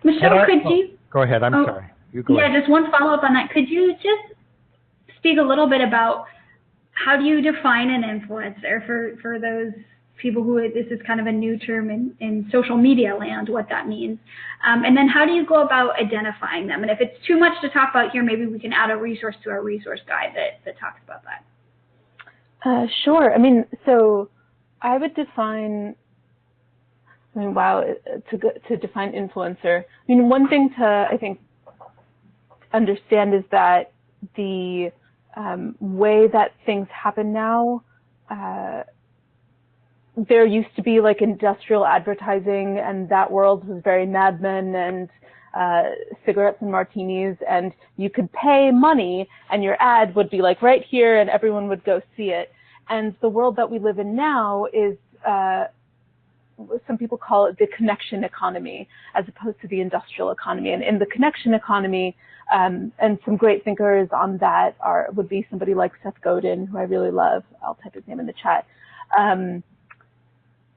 Michelle, could you? Go ahead. I'm sorry. You go ahead. Just one follow-up on that. Could you just speak a little bit about how do you define an influencer for those people who, this is kind of a new term in social media land, what that means. And then how do you go about identifying them? And if it's too much to talk about here, maybe we can add a resource to our resource guide that talks about that. Sure. So I would define, to define influencer. One thing to, I think, understand is that the way that things happen now, there used to be like industrial advertising, and that world was very Mad Men and cigarettes and martinis, and you could pay money and your ad would be like right here and everyone would go see it. And the world that we live in now is, some people call it the connection economy as opposed to the industrial economy. And in the connection economy, and some great thinkers on that would be somebody like Seth Godin, who I really love. I'll type his name in the chat.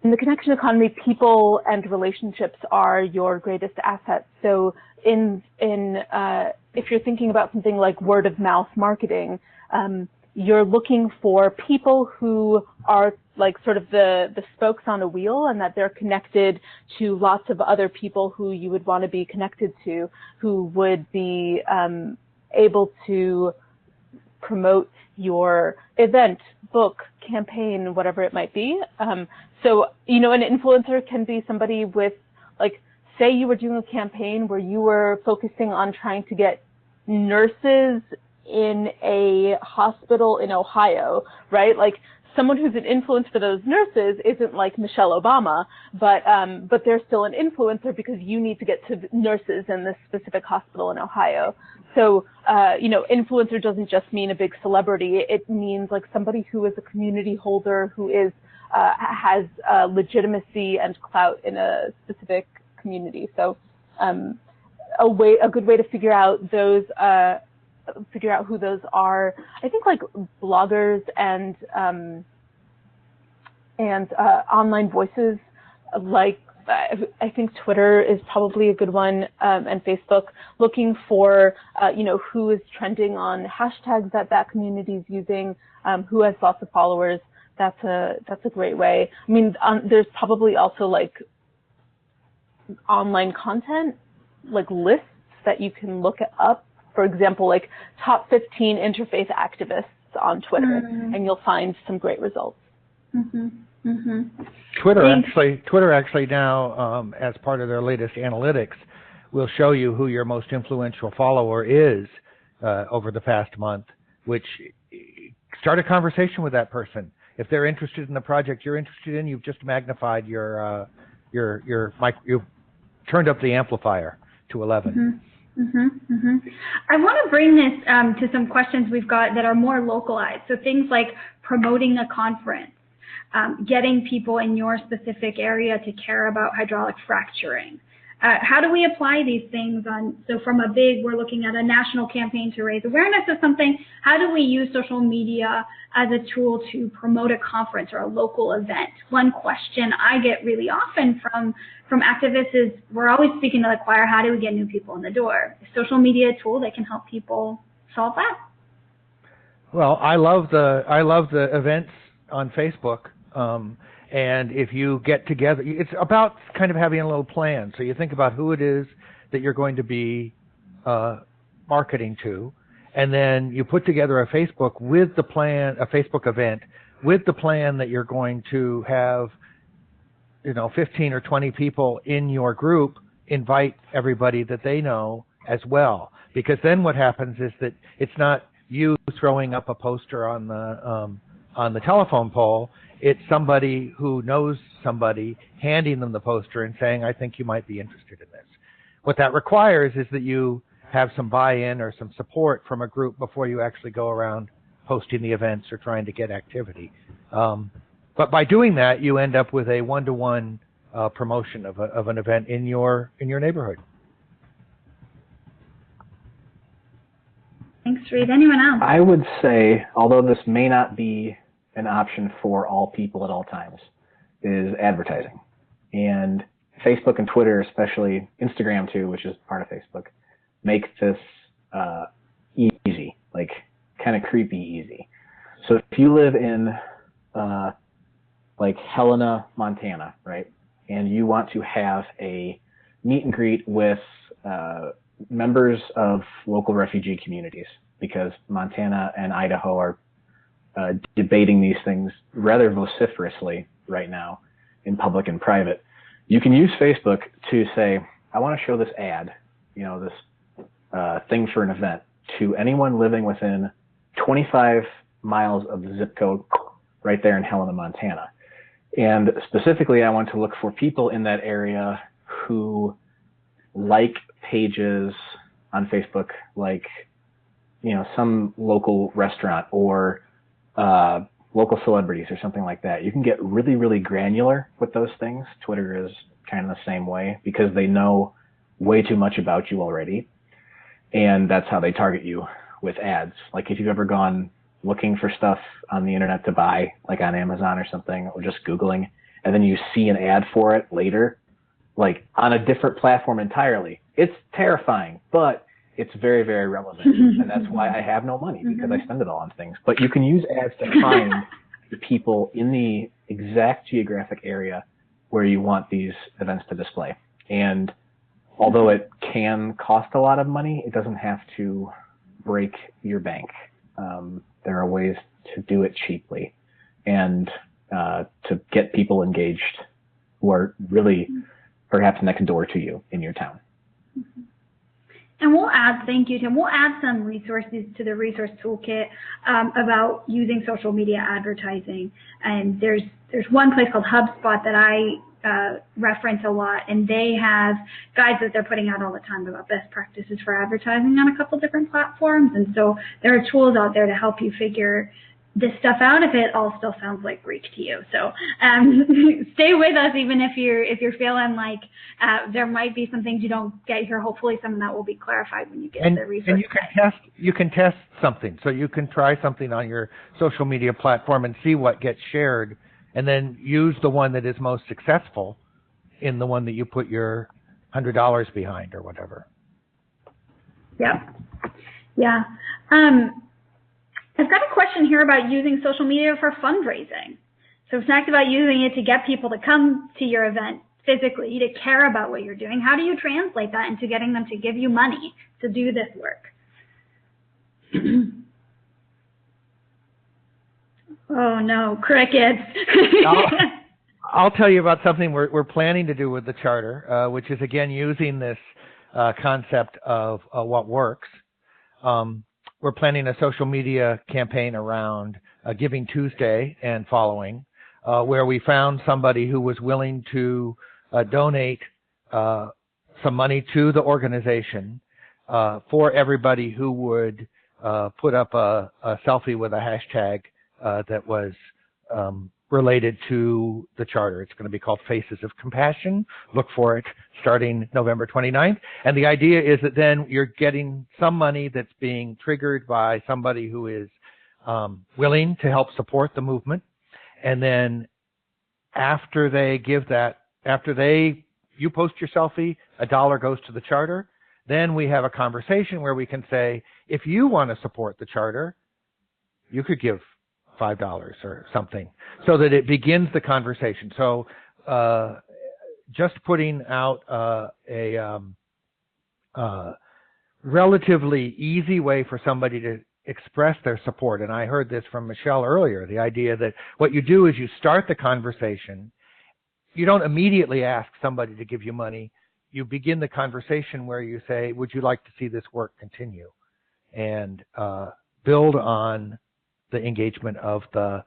In the connection economy, people and relationships are your greatest assets. So if you're thinking about something like word of mouth marketing, you're looking for people who are like sort of the spokes on a wheel, and that they're connected to lots of other people who you would want to be connected to, who would be able to promote your event, book, campaign, whatever it might be. So, an influencer can be somebody with, like, say you were doing a campaign where you were focusing on trying to get nurses in a hospital in Ohio, right? Like, someone who's an influence for those nurses isn't like Michelle Obama, but they're still an influencer because you need to get to nurses in this specific hospital in Ohio. So, influencer doesn't just mean a big celebrity. It means like somebody who is a community holder, who is has legitimacy and clout in a specific community. So, a good way to figure out those, who those are, I think, like bloggers and online voices, like I think Twitter is probably a good one, and Facebook, looking for who is trending on hashtags that community is using, who has lots of followers. That's a great way. There's probably also like online content, like lists that you can look up. For example, like top 15 interfaith activists on Twitter, and you'll find some great results. Mm-hmm. Mm-hmm. Twitter actually now, as part of their latest analytics, will show you who your most influential follower is over the past month, which start a conversation with that person. If they're interested in the project you're interested in, you've just magnified you've turned up the amplifier to 11. I want to bring this to some questions we've got that are more localized. So things like promoting a conference, getting people in your specific area to care about hydraulic fracturing. How do we apply these things so from we're looking at a national campaign to raise awareness of something, how do we use social media as a tool to promote a conference or a local event? One question I get really often from activists is, we're always speaking to the choir, how do we get new people in the door? Is social media a tool that can help people solve that? Well, I love the events on Facebook. And if you get together, it's about kind of having a little plan. So you think about who it is that you're going to be marketing to, and then you put together a Facebook event with the plan that you're going to have, 15 or 20 people in your group invite everybody that they know as well. Because then what happens is that it's not you throwing up a poster on the telephone pole. It's somebody who knows somebody handing them the poster and saying, I think you might be interested in this. What that requires is that you have some buy-in or some support from a group before you actually go around hosting the events or trying to get activity. But by doing that, you end up with a one-to-one promotion of an event in your neighborhood. Thanks, Reed. Anyone else? I would say, although this may not be an option for all people at all times, is advertising. And Facebook and Twitter, especially Instagram too, which is part of Facebook, make this easy, like kind of creepy easy. So if you live in like Helena, Montana, right, and you want to have a meet and greet with members of local refugee communities, because Montana and Idaho are debating these things rather vociferously right now in public and private. You can use Facebook to say, I want to show this ad, this thing for an event to anyone living within 25 miles of the zip code right there in Helena, Montana. And specifically, I want to look for people in that area who like pages on Facebook, like, some local restaurant or local celebrities or something like that. You can get really, really granular with those things. Twitter is kind of the same way because they know way too much about you already. And that's how they target you with ads. Like if you've ever gone looking for stuff on the internet to buy, like on Amazon or something, or just Googling, and then you see an ad for it later, like on a different platform entirely. It's terrifying, but it's very, very relevant. And that's why I have no money, because I spend it all on things. But you can use ads to find the people in the exact geographic area where you want these events to display. And although it can cost a lot of money, it doesn't have to break your bank. There are ways to do it cheaply and to get people engaged who are really perhaps next door to you in your town. And we'll add, thank you, Tim, we'll add some resources to the resource toolkit about using social media advertising. And there's one place called HubSpot that I reference a lot, and they have guides that they're putting out all the time about best practices for advertising on a couple different platforms. And so there are tools out there to help you figure this stuff out if it all still sounds like Greek to you. So stay with us even if you're feeling like there might be some things you don't get here. Hopefully some of that will be clarified when you get the resource. And you can test something. So you can try something on your social media platform and see what gets shared, and then use the one that is most successful in the one that you put your $100 behind or whatever. Yeah. Yeah. I've got a question here about using social media for fundraising. So we've talked about using it to get people to come to your event physically, to care about what you're doing. How do you translate that into getting them to give you money to do this work? Oh no, crickets. I'll tell you about something we're planning to do with the charter, which is again using this concept of what works. we're planning a social media campaign around Giving Tuesday and following, where we found somebody who was willing to donate some money to the organization for everybody who would put up a selfie with a hashtag that was related to the charter. It's going to be called Faces of Compassion. Look for it starting November 29th. And the idea is that then you're getting some money that's being triggered by somebody who is willing to help support the movement. And then after they give that, you post your selfie, $1 goes to the charter. Then we have a conversation where we can say, if you want to support the charter, you could give $5 or something, so that it begins the conversation. So just putting out a relatively easy way for somebody to express their support. And I heard this from Michelle earlier, the idea that what you do is you start the conversation. You don't immediately ask somebody to give you money. You begin the conversation where you say, would you like to see this work continue? And build on the engagement of the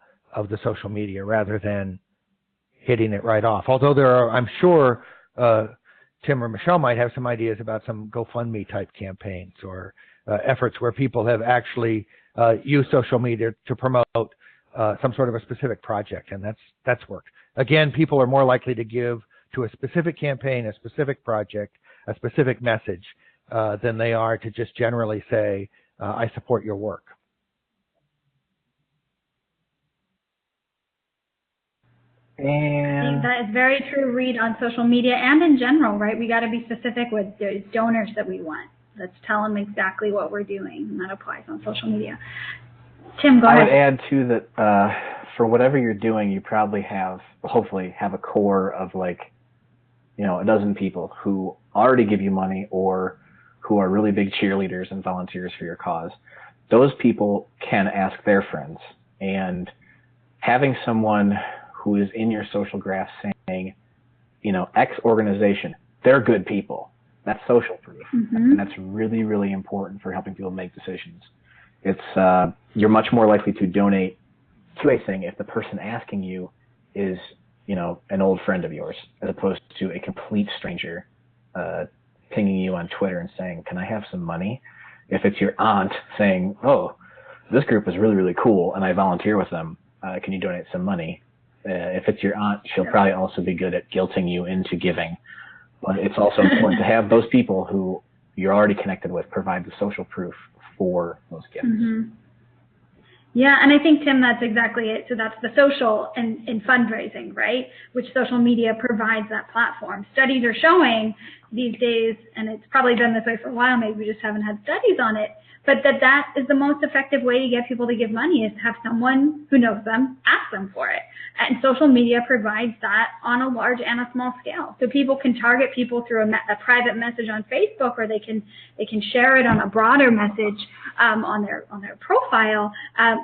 social media rather than hitting it right off. Although there are, I'm sure Tim or Michelle might have some ideas about some GoFundMe type campaigns or efforts where people have actually used social media to promote some sort of a specific project, and that's worked. Again, people are more likely to give to a specific campaign, a specific project, a specific message than they are to just generally say, I support your work. And I think that is very true, Reed, on social media and in general, right? We got to be specific with the donors that we want. Let's tell them exactly what we're doing, and that applies on social media. Tim, go ahead. I would add, too, that for whatever you're doing, you probably have, hopefully, have a core of like, a dozen people who already give you money or who are really big cheerleaders and volunteers for your cause. Those people can ask their friends. And having someone who is in your social graph saying, X organization, they're good people. That's social proof. Mm-hmm. And that's really, really important for helping people make decisions. It's you're much more likely to donate to a thing if the person asking you is, an old friend of yours, as opposed to a complete stranger pinging you on Twitter and saying, can I have some money? If it's your aunt saying, oh, this group is really, really cool and I volunteer with them, can you donate some money? If it's your aunt, she'll probably also be good at guilting you into giving. But it's also important to have those people who you're already connected with provide the social proof for those gifts. Mm-hmm. Yeah, and I think, Tim, that's exactly it. So that's the social and fundraising, right? Which social media provides that platform. Studies are showing these days, and it's probably been this way for a while, maybe we just haven't had studies on it, but that is the most effective way to get people to give money, is to have someone who knows them ask them for it. And social media provides that on a large and a small scale. So people can target people through a private message on Facebook, or they can share it on a broader message on their profile.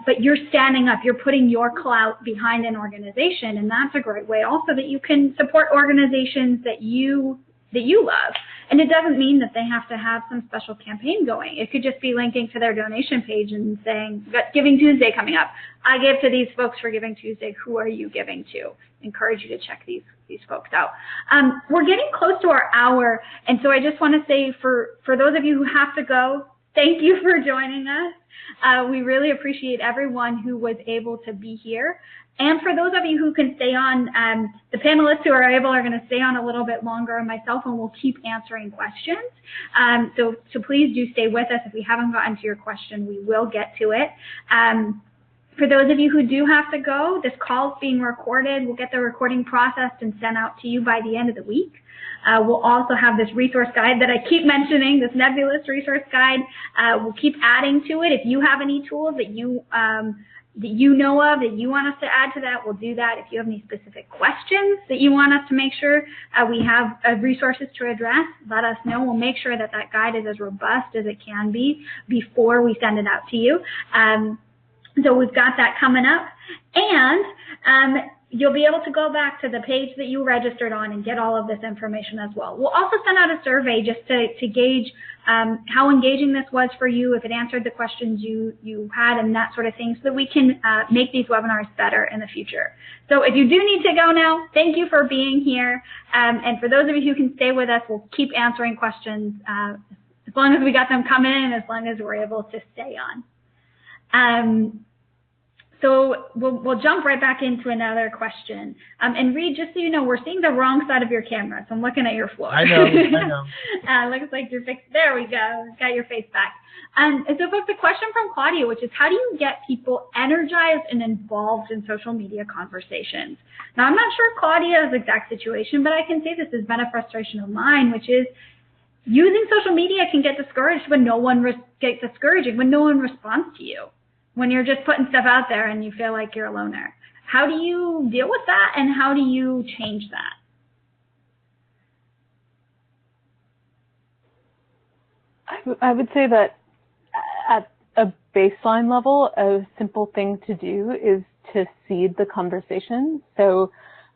But you're standing up, you're putting your clout behind an organization, and that's a great way also that you can support organizations that you love. And it doesn't mean that they have to have some special campaign going. It could just be linking to their donation page and saying, we've got Giving Tuesday coming up. I give to these folks for Giving Tuesday. Who are you giving to? Encourage you to check these folks out. We're getting close to our hour, and so I just want to say for those of you who have to go, thank you for joining us. We really appreciate everyone who was able to be here. And for those of you who can stay on, the panelists who are able are going to stay on a little bit longer, and myself, and we'll keep answering questions. So please do stay with us. If we haven't gotten to your question, we will get to it. For those of you who do have to go, this call is being recorded. We'll get the recording processed and sent out to you by the end of the week. We'll also have this resource guide that I keep mentioning, this nebulous resource guide. We'll keep adding to it. If you have any tools that you know of that you want us to add to that, we'll do that. If you have any specific questions that you want us to make sure we have resources to address, let us know. We'll make sure that guide is as robust as it can be before we send it out to you. So we've got that coming up. And you'll be able to go back to the page that you registered on and get all of this information as well. We'll also send out a survey just to gauge how engaging this was for you, if it answered the questions you had and that sort of thing, so that we can make these webinars better in the future. So if you do need to go now, thank you for being here. And for those of you who can stay with us, we'll keep answering questions as long as we got them coming in, as long as we're able to stay on. So we'll jump right back into another question. And Reed, just so you know, we're seeing the wrong side of your camera, so I'm looking at your floor. I know. Looks like you're fixed. There we go. Got your face back. And so folks, a question from Claudia, which is, how do you get people energized and involved in social media conversations? Now, I'm not sure Claudia's exact situation, but I can say this has been a frustration of mine, which is using social media can get discouraged when no one responds to you, when you're just putting stuff out there and you feel like you're a loner. How do you deal with that, and how do you change that? I would say that at a baseline level, a simple thing to do is to seed the conversation. So,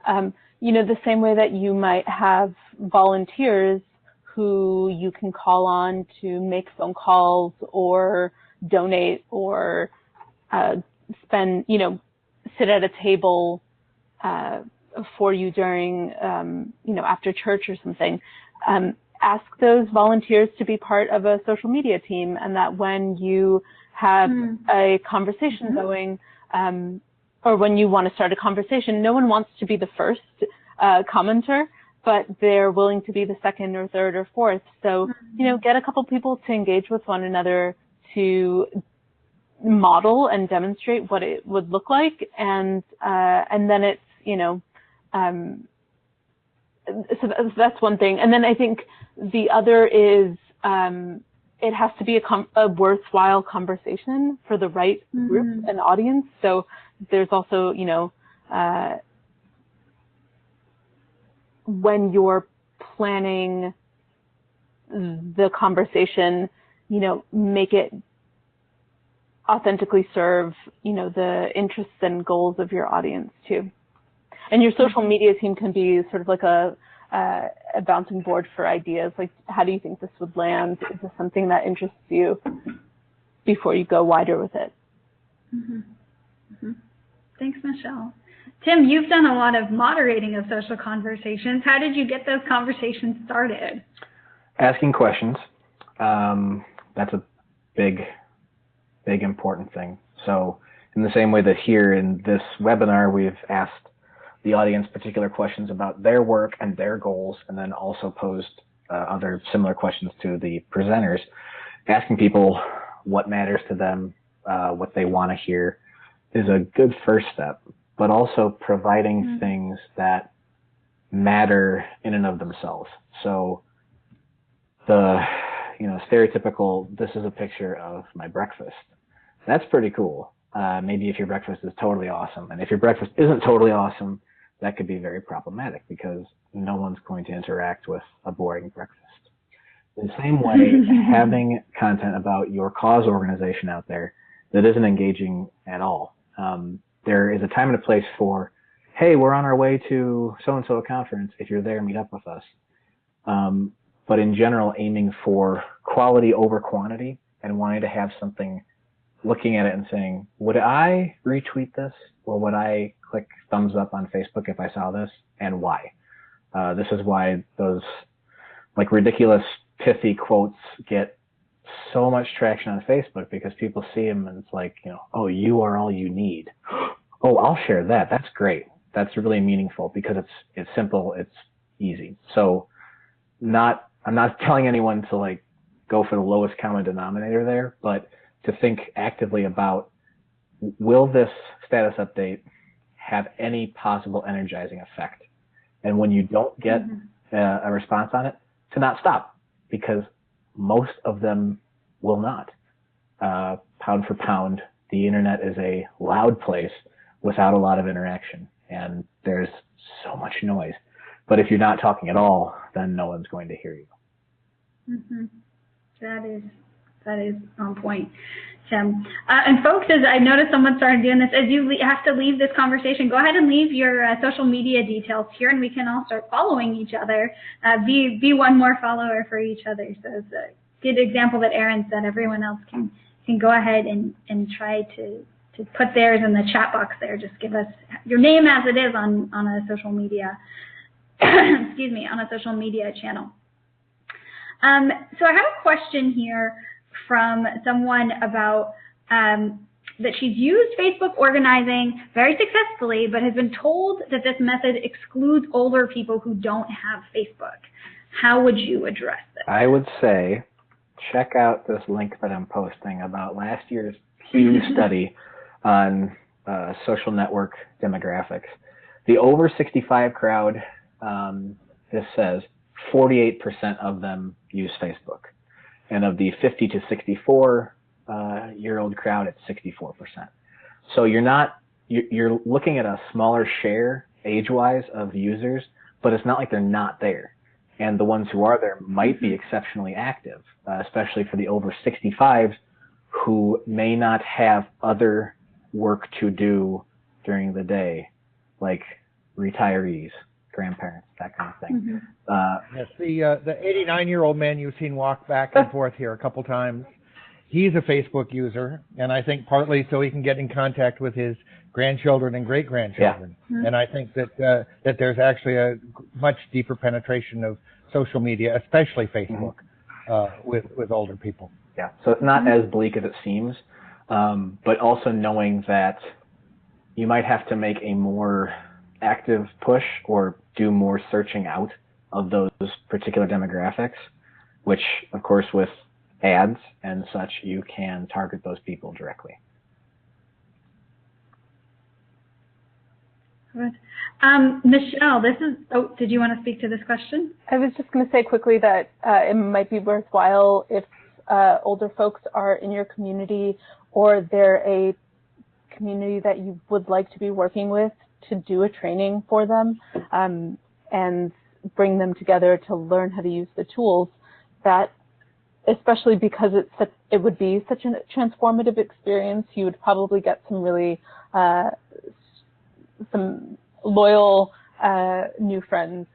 the same way that you might have volunteers who you can call on to make phone calls or donate or sit at a table for you during, after church or something. Ask those volunteers to be part of a social media team, and that when you have a conversation going, or when you want to start a conversation, no one wants to be the first commenter, but they're willing to be the second or third or fourth. So, get a couple people to engage with one another to model and demonstrate what it would look like, and then it's so that's one thing. And then I think the other is it has to be a worthwhile conversation for the right group and audience. So there's also when you're planning the conversation, make it authentically serve, the interests and goals of your audience too. And your social media team can be sort of like a bouncing board for ideas. Like, how do you think this would land? Is this something that interests you, before you go wider with it? Thanks, Michelle. Tim, you've done a lot of moderating of social conversations. How did you get those conversations started? Asking questions. That's a big important thing. So in the same way that here in this webinar, we've asked the audience particular questions about their work and their goals, and then also posed other similar questions to the presenters, asking people what matters to them, what they want to hear, is a good first step, but also providing things that matter in and of themselves. So the stereotypical, this is a picture of my breakfast. That's pretty cool. Maybe if your breakfast is totally awesome. And if your breakfast isn't totally awesome, that could be very problematic, because no one's going to interact with a boring breakfast. In the same way, having content about your cause organization out there that isn't engaging at all. There is a time and a place for, hey, we're on our way to so-and-so conference. If you're there, meet up with us. But in general, aiming for quality over quantity and wanting to have something, looking at it and saying, would I retweet this, or would I click thumbs up on Facebook if I saw this, and why? This is why those ridiculous pithy quotes get so much traction on Facebook, because people see them and it's like, oh, you are all you need. Oh, I'll share that. That's great. That's really meaningful, because it's simple, it's easy. So I'm not telling anyone to go for the lowest common denominator there, but to think actively about, will this status update have any possible energizing effect? And when you don't get a response on it, to not stop, because most of them will not. Pound for pound, the internet is a loud place without a lot of interaction, and there's so much noise. But if you're not talking at all, then no one's going to hear you. That is on point, Tim. And folks, as I noticed someone started doing this, as you have to leave this conversation, go ahead and leave your social media details here, and we can all start following each other. Be one more follower for each other. So it's a good example that Erin said. Everyone else can go ahead and try to put theirs in the chat box there. Just give us your name as it is on a social media, excuse me, on a social media channel. So I have a question here from someone about that she's used Facebook organizing very successfully, but has been told that this method excludes older people who don't have Facebook. How would you address this? I would say check out this link that I'm posting about last year's huge study on social network demographics. The over 65 crowd, this says 48% of them use Facebook. And of the 50 to 64 year old crowd, it's 64%. So you're looking at a smaller share age-wise of users, but it's not like they're not there. And the ones who are there might be exceptionally active, especially for the over 65s who may not have other work to do during the day, like retirees, grandparents, that kind of thing. Yes, the 89-year-old man you've seen walk back and forth here a couple times, he's a Facebook user, and I think partly so he can get in contact with his grandchildren and great-grandchildren. Yeah. And I think that that there's actually a much deeper penetration of social media, especially Facebook, with older people. Yeah, so it's not as bleak as it seems, but also knowing that you might have to make a more active push or do more searching out of those particular demographics, which of course with ads and such you can target those people directly. Good. Michelle, did you want to speak to this question? I was just going to say quickly that it might be worthwhile if older folks are in your community or they're a community that you would like to be working with, to do a training for them and bring them together to learn how to use the tools. That, especially because it would be such a transformative experience, you would probably get some really some loyal new friends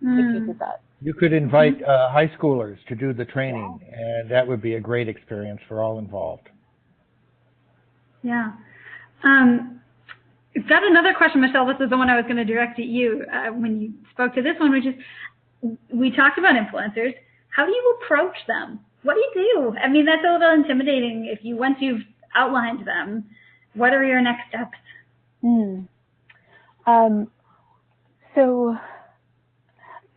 if you did that. You could invite high schoolers to do the training, and that would be a great experience for all involved. Yeah. I've got another question, Michelle. This is the one I was going to direct at you when you spoke to this one, which is, we talked about influencers. How do you approach them? What do you do? I mean, that's a little intimidating once you've outlined them. What are your next steps? So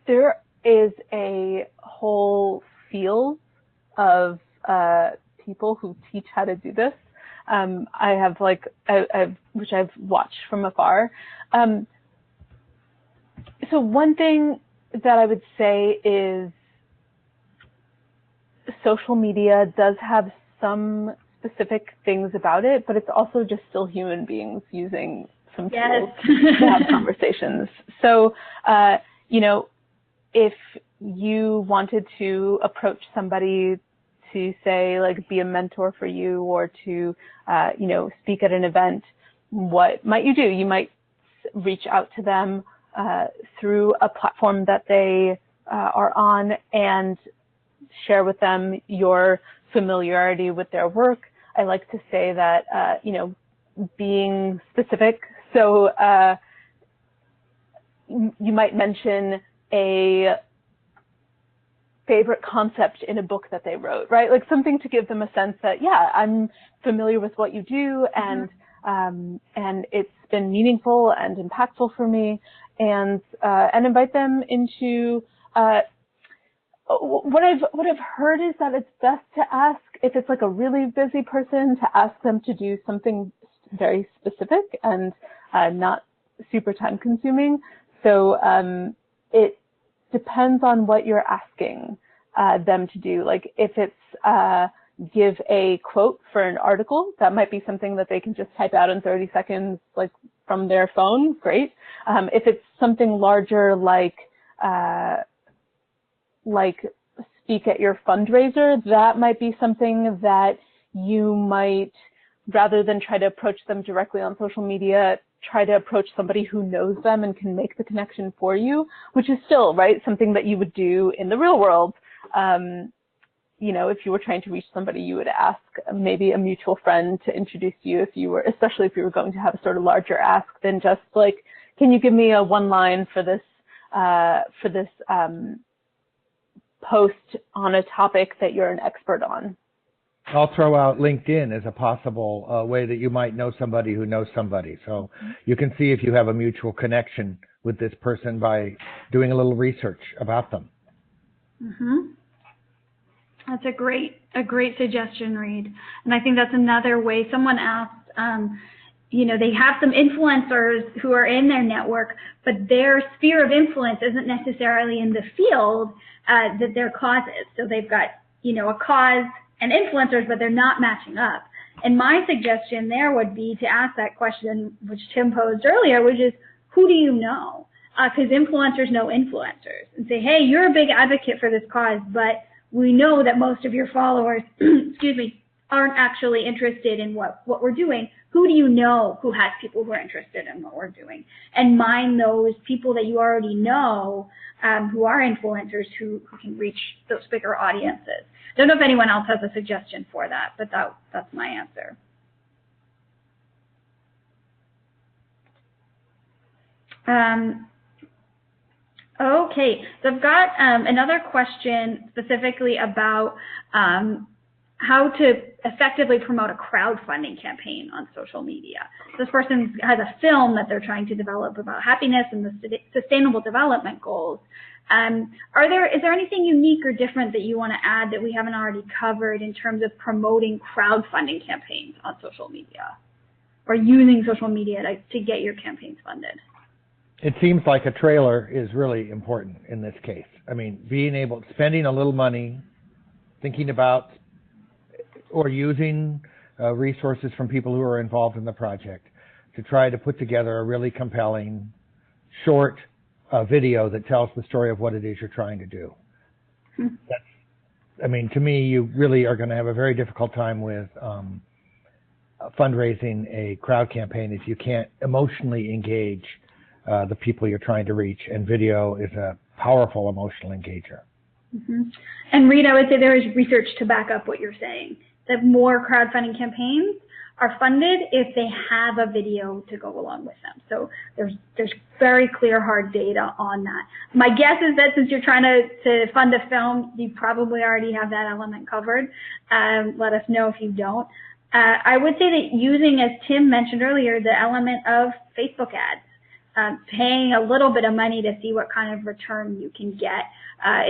there is a whole field of people who teach how to do this. I have which I've watched from afar. So one thing that I would say is social media does have some specific things about it, but it's also just still human beings using some tools to have conversations. So, if you wanted to approach somebody to say, like, be a mentor for you or to, speak at an event, what might you do? You might reach out to them through a platform that they are on and share with them your familiarity with their work. I like to say that, being specific. So you might mention a favorite concept in a book that they wrote, right? Like something to give them a sense that, yeah, I'm familiar with what you do, and it's been meaningful and impactful for me, and invite them into what I've heard is that it's best to ask, if it's like a really busy person, to ask them to do something very specific and not super time consuming. So it depends on what you're asking them to do. Like if it's give a quote for an article, that might be something that they can just type out in 30 seconds, like from their phone, great. If it's something larger, like speak at your fundraiser, that might be something that you might, rather than try to approach them directly on social media, try to approach somebody who knows them and can make the connection for you, which is still, right, something that you would do in the real world. You know, if you were trying to reach somebody, you would ask maybe a mutual friend to introduce you if you were, especially if you were going to have a sort of larger ask than just like, can you give me a one line for this post on a topic that you're an expert on? I'll throw out LinkedIn as a possible way that you might know somebody who knows somebody. So you can see if you have a mutual connection with this person by doing a little research about them. Mm-hmm. That's a great suggestion, Reed. And I think that's another way. Someone asked, you know, they have some influencers who are in their network, but their sphere of influence isn't necessarily in the field that their cause is. So they've got, you know, a cause and influencers, but they're not matching up. And my suggestion there would be to ask that question, which Tim posed earlier, which is, who do you know? Because influencers know influencers, and say, hey, you're a big advocate for this cause, but we know that most of your followers, excuse me, aren't actually interested in what we're doing. Who do you know who has people who are interested in what we're doing? And mine those people that you already know who are influencers who can reach those bigger audiences. Don't know if anyone else has a suggestion for that, but that's my answer. Okay, so I've got another question specifically about how to effectively promote a crowdfunding campaign on social media. This person has a film that they're trying to develop about happiness and the sustainable development goals. Is there anything unique or different that you want to add that we haven't already covered in terms of promoting crowdfunding campaigns on social media or using social media to get your campaigns funded? It seems like a trailer is really important in this case. I mean, spending a little money, thinking about or using resources from people who are involved in the project to try to put together a really compelling, short video that tells the story of what it is you're trying to do. I mean, to me, you really are going to have a very difficult time with fundraising a crowd campaign if you can't emotionally engage the people you're trying to reach, and video is a powerful emotional engager. Mm-hmm. And Reed, I would say there is research to back up what you're saying, that more crowdfunding campaigns are funded if they have a video to go along with them. So there's very clear, hard data on that. My guess is that since you're trying to fund a film, you probably already have that element covered. Let us know if you don't. I would say that using, as Tim mentioned earlier, the element of Facebook ads, paying a little bit of money to see what kind of return you can get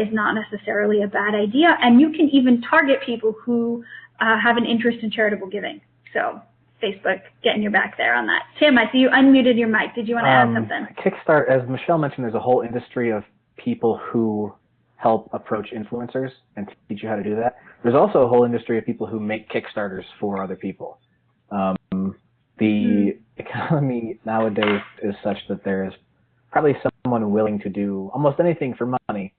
is not necessarily a bad idea. And you can even target people who have an interest in charitable giving. So Facebook getting your back there on that. Tim, I see you unmuted your mic. Did you want to add something? Kickstarter, as Michelle mentioned, there's a whole industry of people who help approach influencers and teach you how to do that. There's also a whole industry of people who make Kickstarters for other people. The economy nowadays is such that there is probably someone willing to do almost anything for money,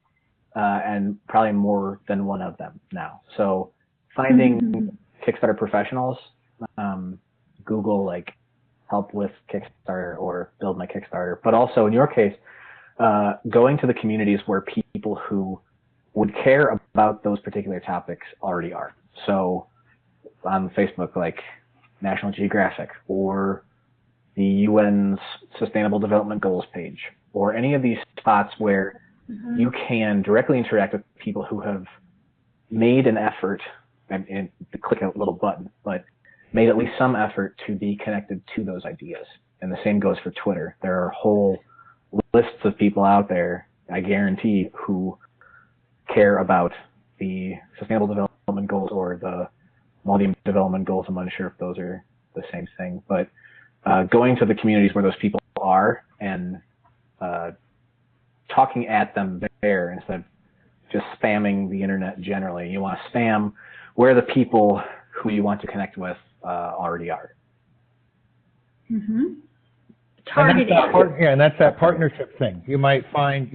and probably more than one of them now. So finding Kickstarter professionals, Google like help with Kickstarter or build my Kickstarter, but also in your case, going to the communities where people who would care about those particular topics already are. So on Facebook, like National Geographic or the UN's Sustainable Development Goals page, or any of these spots where you can directly interact with people who have made an effort, and to click a little button, but made at least some effort to be connected to those ideas. And the same goes for Twitter. There are whole lists of people out there, I guarantee, who care about the Sustainable Development Goals or the Millennium Development Goals. I'm unsure if those are the same thing, but going to the communities where those people are and talking at them there instead of just spamming the internet generally. You want to spam where the people who you want to connect with already are. Targeted. And that's that partnership thing. You might find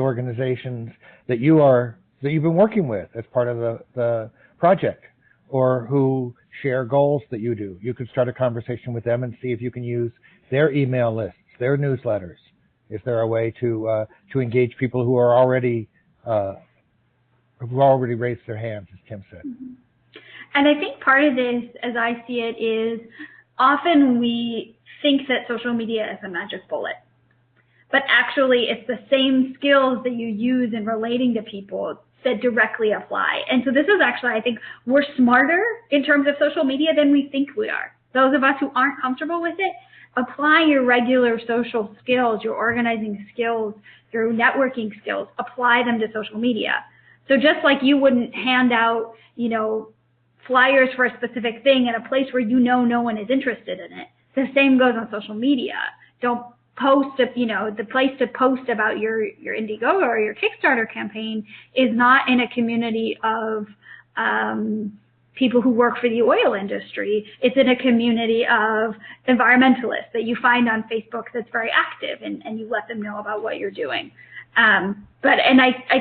organizations that you are that you've been working with as part of the project, or who share goals that you do. You could start a conversation with them and see if you can use their email lists, their newsletters. Is there a way to engage people who are already who already raised their hands, as Tim said? Mm-hmm. And I think part of this, as I see it, is often we think that social media is a magic bullet. But actually, it's the same skills that you use in relating to people that directly apply. And so this is actually, I think, we're smarter in terms of social media than we think we are. Those of us who aren't comfortable with it, apply your regular social skills, your organizing skills, your networking skills, apply them to social media. So just like you wouldn't hand out, flyers for a specific thing in a place where no one is interested in it, the same goes on social media. Don't post, the place to post about your Indiegogo or your Kickstarter campaign is not in a community of people who work for the oil industry. It's in a community of environmentalists that you find on Facebook that's very active, and you let them know about what you're doing. I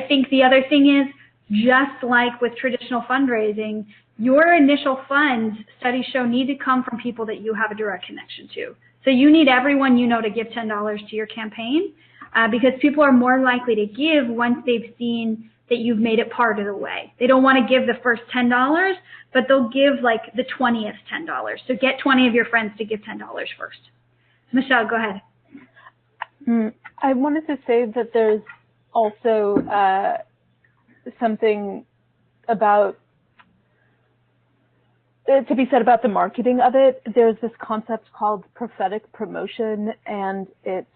think the other thing is, just like with traditional fundraising, your initial funds, studies show, need to come from people that you have a direct connection to. So you need everyone you know to give $10 to your campaign, because people are more likely to give once they've seen that you've made it part of the way. They don't want to give the first $10, but they'll give like the 20th $10. So get 20 of your friends to give $10 first. Michelle, go ahead. I wanted to say that there's also something about to be said about the marketing of it. There's this concept called prophetic promotion, and it's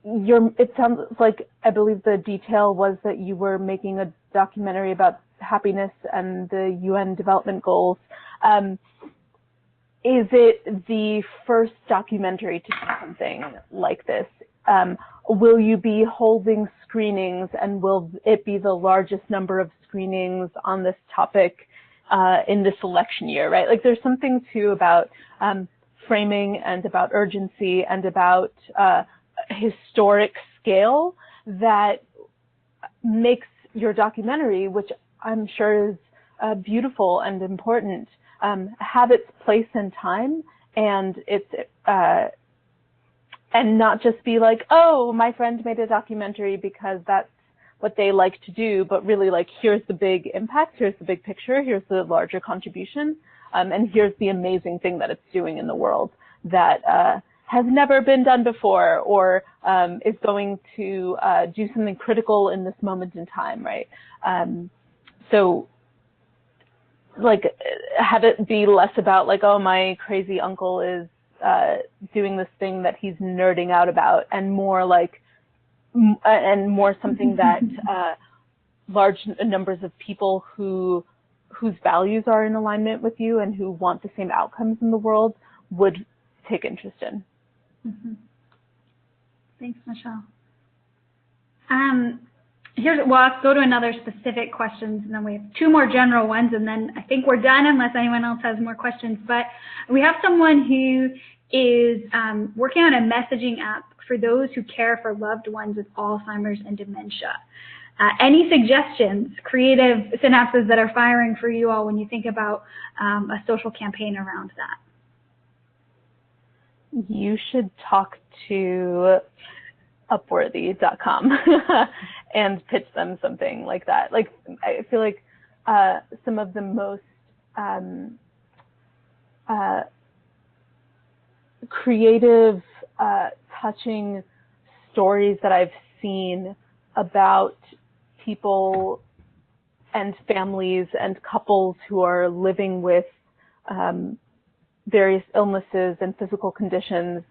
it sounds like, I believe the detail was that you were making a documentary about happiness and the UN development goals. Is it the first documentary to do something like this? Will you be holding screenings, and will it be the largest number of screenings on this topic in this election year, right? Like, there's something too about framing and about urgency and about historic scale that makes your documentary, which I'm sure is beautiful and important, have its place and time, and it's and not just be like, oh, my friend made a documentary because that's what they like to do, but really, like, here's the big impact, here's the big picture, here's the larger contribution, and here's the amazing thing that it's doing in the world that has never been done before, or is going to do something critical in this moment in time, right? So, like, have it be less about, like, oh, my crazy uncle is doing this thing that he's nerding out about, and more like, and more something that large numbers of people whose values are in alignment with you and who want the same outcomes in the world would take interest in. Mm-hmm. Thanks, Michelle. Let's go to another specific questions, and then we have two more general ones, and then I think we're done unless anyone else has more questions. But we have someone who is working on a messaging app for those who care for loved ones with Alzheimer's and dementia. Any suggestions, creative synapses that are firing for you all when you think about a social campaign around that? You should talk to Upworthy.com and pitch them something like that. Like, I feel like some of the most creative, touching stories that I've seen about people and families and couples who are living with various illnesses and physical conditions,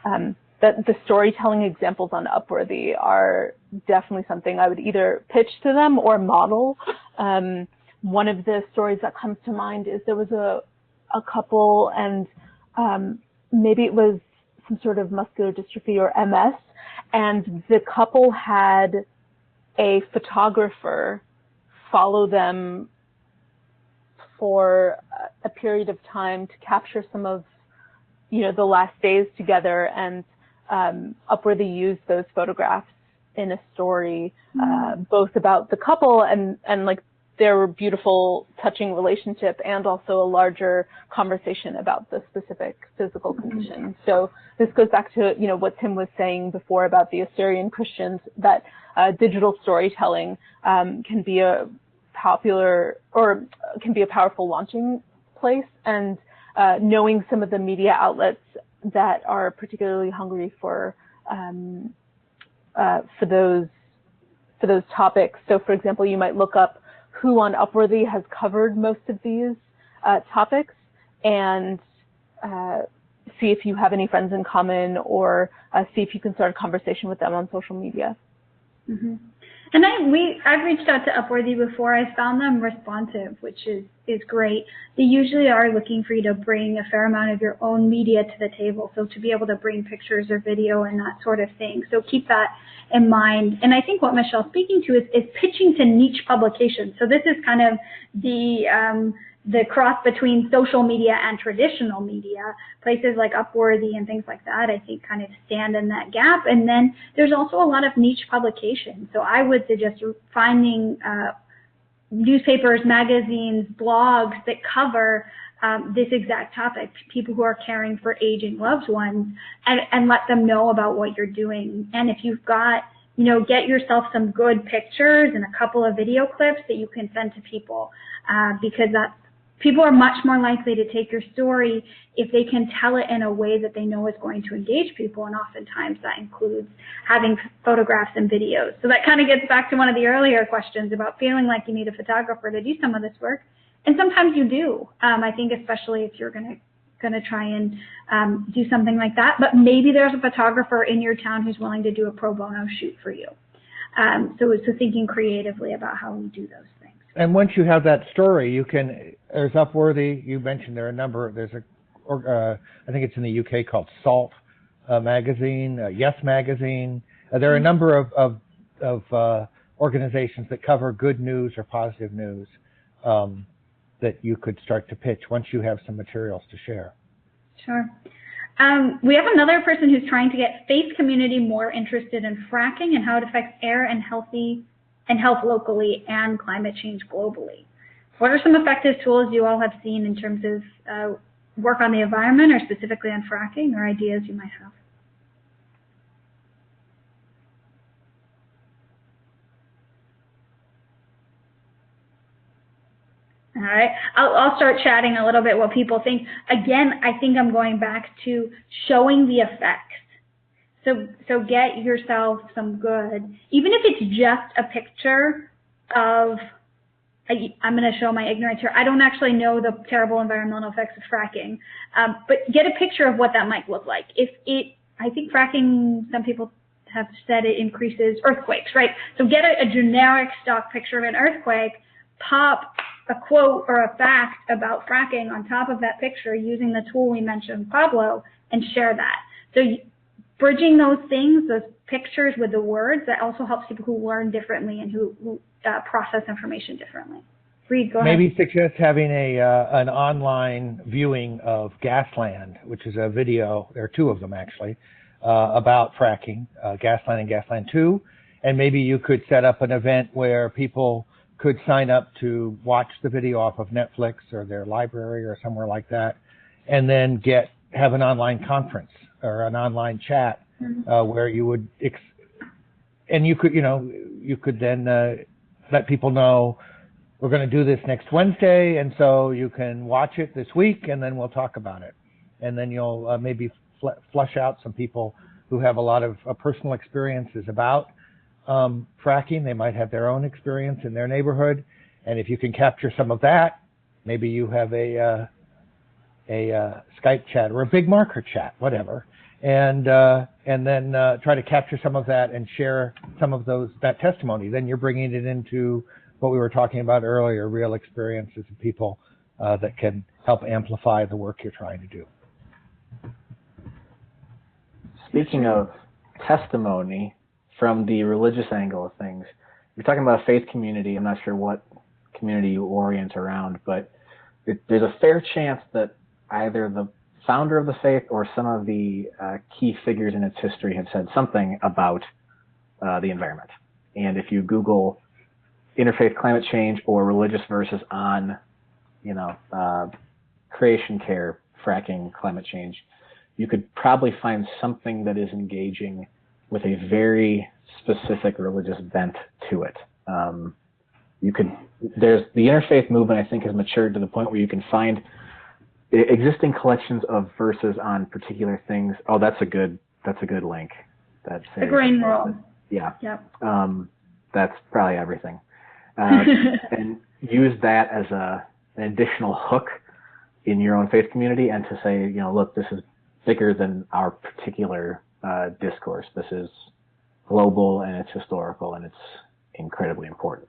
that the storytelling examples on Upworthy are definitely something I would either pitch to them or model. One of the stories that comes to mind is there was a couple, and maybe it was some sort of muscular dystrophy or MS, and the couple had a photographer follow them for a period of time to capture some of, the last days together, and Upworthy used those photographs in a story, both about the couple and like their beautiful, touching relationship, and also a larger conversation about the specific physical condition. So this goes back to what Tim was saying before about the Assyrian Christians, that digital storytelling can be a powerful launching place, and knowing some of the media outlets that are particularly hungry for those topics. So, for example, you might look up who on Upworthy has covered most of these topics, and see if you have any friends in common, or see if you can start a conversation with them on social media. Mm-hmm. And I've reached out to Upworthy before. I found them responsive, which is great. They usually are looking for you to bring a fair amount of your own media to the table, so to be able to bring pictures or video and that sort of thing. So keep that in mind. And I think what Michelle's speaking to is pitching to niche publications. So this is kind of the cross between social media and traditional media. Places like Upworthy and things like that, I think, kind of stand in that gap. And then there's also a lot of niche publications. So I would suggest finding newspapers, magazines, blogs that cover this exact topic, people who are caring for aging loved ones, and let them know about what you're doing. And if you've got, get yourself some good pictures and a couple of video clips that you can send to people, because people are much more likely to take your story if they can tell it in a way that they know is going to engage people, and oftentimes that includes having photographs and videos. So that kind of gets back to one of the earlier questions about feeling like you need a photographer to do some of this work, and sometimes you do. I think especially if you're going to try and do something like that, but maybe there's a photographer in your town who's willing to do a pro bono shoot for you. So thinking creatively about how we do those things. And once you have that story, there's Upworthy. You mentioned there are a number. There's I think it's in the UK called Salt magazine, Yes magazine. There are a number of organizations that cover good news or positive news that you could start to pitch once you have some materials to share. Sure. We have another person who's trying to get faith community more interested in fracking and how it affects air and health locally and climate change globally. What are some effective tools you all have seen in terms of work on the environment, or specifically on fracking, or ideas you might have? All right, I'll start chatting a little bit what people think. Again, I think I'm going back to showing the effects. So get yourself some good, even if it's just a picture of, I'm going to show my ignorance here. I don't actually know the terrible environmental effects of fracking, but get a picture of what that might look like. I think fracking, some people have said it increases earthquakes, right? So get a generic stock picture of an earthquake, pop a quote or a fact about fracking on top of that picture using the tool we mentioned, Pablo, and share that. So bridging those things, those pictures with the words, that also helps people who learn differently and who process information differently. Reed, go ahead. Maybe suggest having an online viewing of Gasland, which is a video, there are two of them actually, about fracking, Gasland and Gasland 2. And maybe you could set up an event where people could sign up to watch the video off of Netflix or their library or somewhere like that, and then have an online conference or an online chat where you would, and you could then let people know we're going to do this next Wednesday, and so you can watch it this week, and then we'll talk about it. And then you'll maybe flush out some people who have a lot of personal experiences about fracking. They might have their own experience in their neighborhood, and if you can capture some of that, maybe you have a Skype chat or a big marker chat, whatever, and then try to capture some of that and share some of that testimony. Then you're bringing it into what we were talking about earlier, real experiences of people that can help amplify the work you're trying to do. Speaking of testimony from the religious angle of things, you're talking about a faith community. I'm not sure what community you orient around, but there's a fair chance that either the founder of the faith or some of the key figures in its history have said something about the environment. And if you Google interfaith climate change or religious verses on, creation care, fracking, climate change, you could probably find something that is engaging with a very specific religious bent to it. There's the interfaith movement, I think, has matured to the point where you can find existing collections of verses on particular things. Oh, that's a good link. That's the grain world. Yeah. Yep. That's probably everything. And use that as an additional hook in your own faith community, and to say, look, this is bigger than our particular discourse. This is global, and it's historical, and it's incredibly important.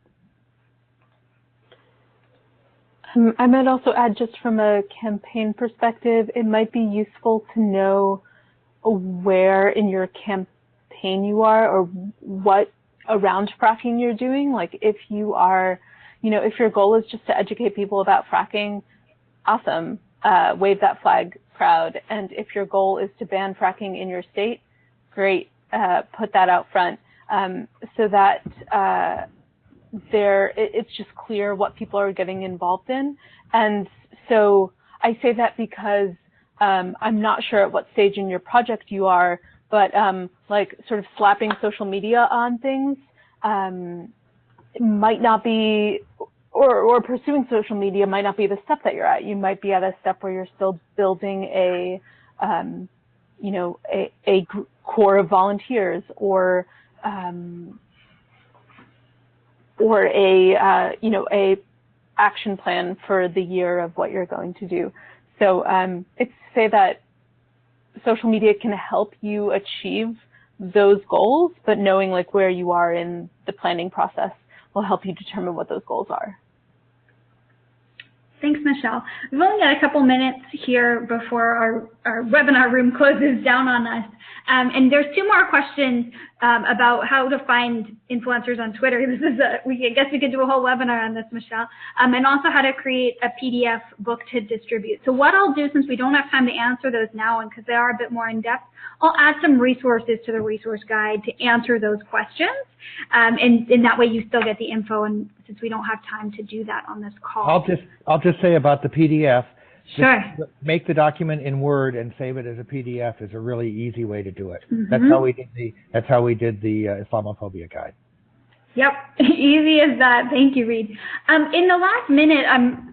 I might also add, just from a campaign perspective, it might be useful to know where in your campaign you are, or what around fracking you're doing. Like if you are, if your goal is just to educate people about fracking, awesome, wave that flag proud. And if your goal is to ban fracking in your state, great, put that out front, so that it's just clear what people are getting involved in. And so I say that because I'm not sure at what stage in your project you are, but like sort of slapping social media on things might not be, or pursuing social media might not be the step that you're at. You might be at a step where you're still building a core of volunteers, or a action plan for the year of what you're going to do. So it's to say that social media can help you achieve those goals, but knowing like where you are in the planning process will help you determine what those goals are. Thanks, Michelle. We've only got a couple minutes here before our webinar room closes down on us. And there's two more questions about how to find influencers on Twitter. This is I guess we could do a whole webinar on this, Michelle. And also how to create a PDF book to distribute. So what I'll do, since we don't have time to answer those now, and because they are a bit more in depth, I'll add some resources to the resource guide to answer those questions. And that way you still get the info, and since we don't have time to do that on this call. I'll just say about the PDF. Sure. Just make the document in Word and save it as a PDF is a really easy way to do it. Mm-hmm. That's how we did the Islamophobia guide. Yep, easy as that. Thank you, Reed. In the last minute,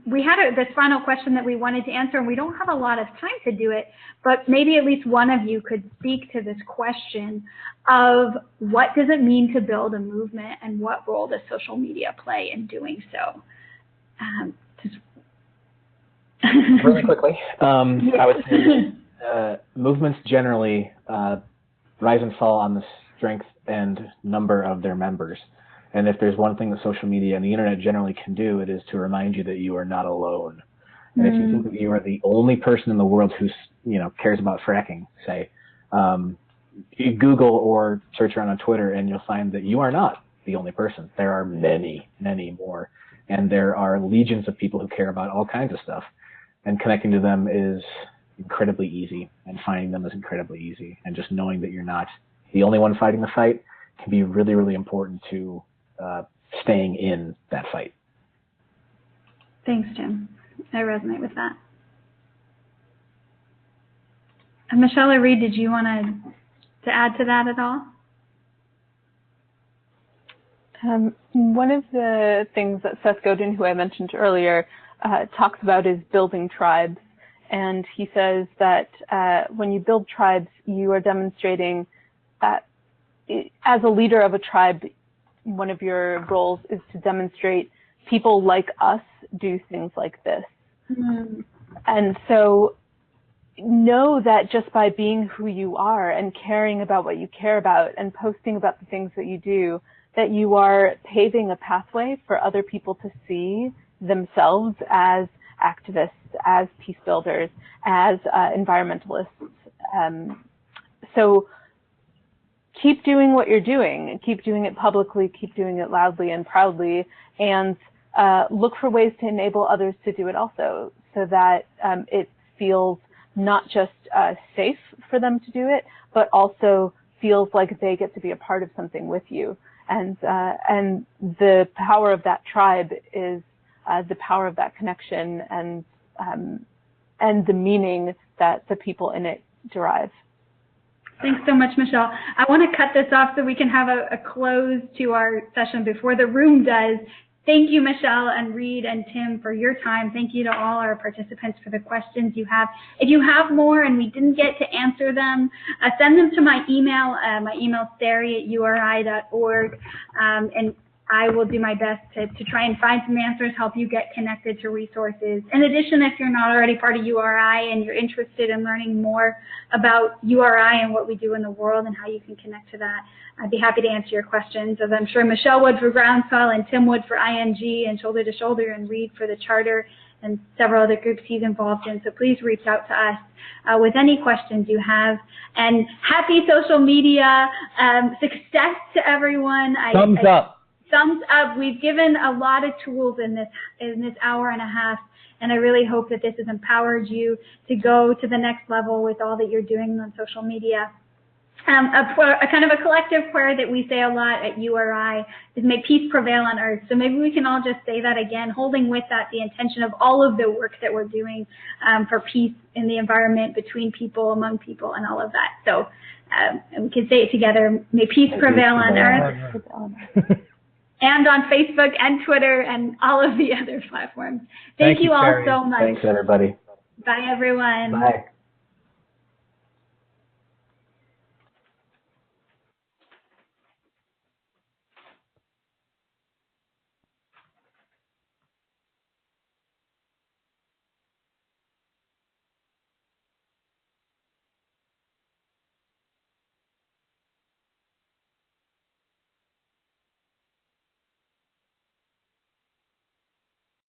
we had this final question that we wanted to answer, and we don't have a lot of time to do it, but maybe at least one of you could speak to this question of what does it mean to build a movement, and what role does social media play in doing so? Really quickly, I would say movements generally rise and fall on the strength and number of their members. And if there's one thing that social media and the internet generally can do, it is to remind you that you are not alone. And if you think that you are the only person in the world who cares about fracking, say, you Google or search around on Twitter, and you'll find that you are not the only person. There are many, many more. And there are legions of people who care about all kinds of stuff. And connecting to them is incredibly easy, and finding them is incredibly easy. And just knowing that you're not the only one fighting the fight can be really, really important to staying in that fight. Thanks, Jim. I resonate with that. Michelle or Reed, did you want to add to that at all? One of the things that Seth Godin, who I mentioned earlier, talks about is building tribes. And he says that when you build tribes, you are demonstrating as a leader of a tribe, one of your roles is to demonstrate people like us do things like this. Mm-hmm. And so know that just by being who you are and caring about what you care about and posting about the things that you do, that you are paving a pathway for other people to see themselves as activists, as peace builders, as environmentalists. So keep doing what you're doing, keep doing it publicly, keep doing it loudly and proudly, and look for ways to enable others to do it also, so that it feels not just safe for them to do it, but also feels like they get to be a part of something with you. And the power of that tribe is the power of that connection and the meaning that the people in it derive. Thanks so much, Michelle. I want to cut this off so we can have a close to our session before the room does. Thank you, Michelle and Reed and Tim, for your time. Thank you to all our participants for the questions you have. If you have more and we didn't get to answer them, send them to my email. My email is stary@uri.org, and I will do my best to try and find some answers, help you get connected to resources. In addition, if you're not already part of URI and you're interested in learning more about URI and what we do in the world and how you can connect to that, I'd be happy to answer your questions, as I'm sure Michelle would for Groundswell and Tim would for ING and Shoulder to Shoulder and Reed for the Charter and several other groups he's involved in. So please reach out to us with any questions you have. And happy social media success to everyone. Thumbs up. Thumbs up. We've given a lot of tools in this hour and a half, and I really hope that this has empowered you to go to the next level with all that you're doing on social media. A kind of a collective prayer that we say a lot at URI is may peace prevail on earth. So maybe we can all just say that again, holding with that the intention of all of the work that we're doing for peace in the environment, between people, among people, and all of that. So and we can say it together, may peace prevail on earth. And on Facebook and Twitter and all of the other platforms. Thank you all so much. Thanks, everybody. Bye, everyone. Bye.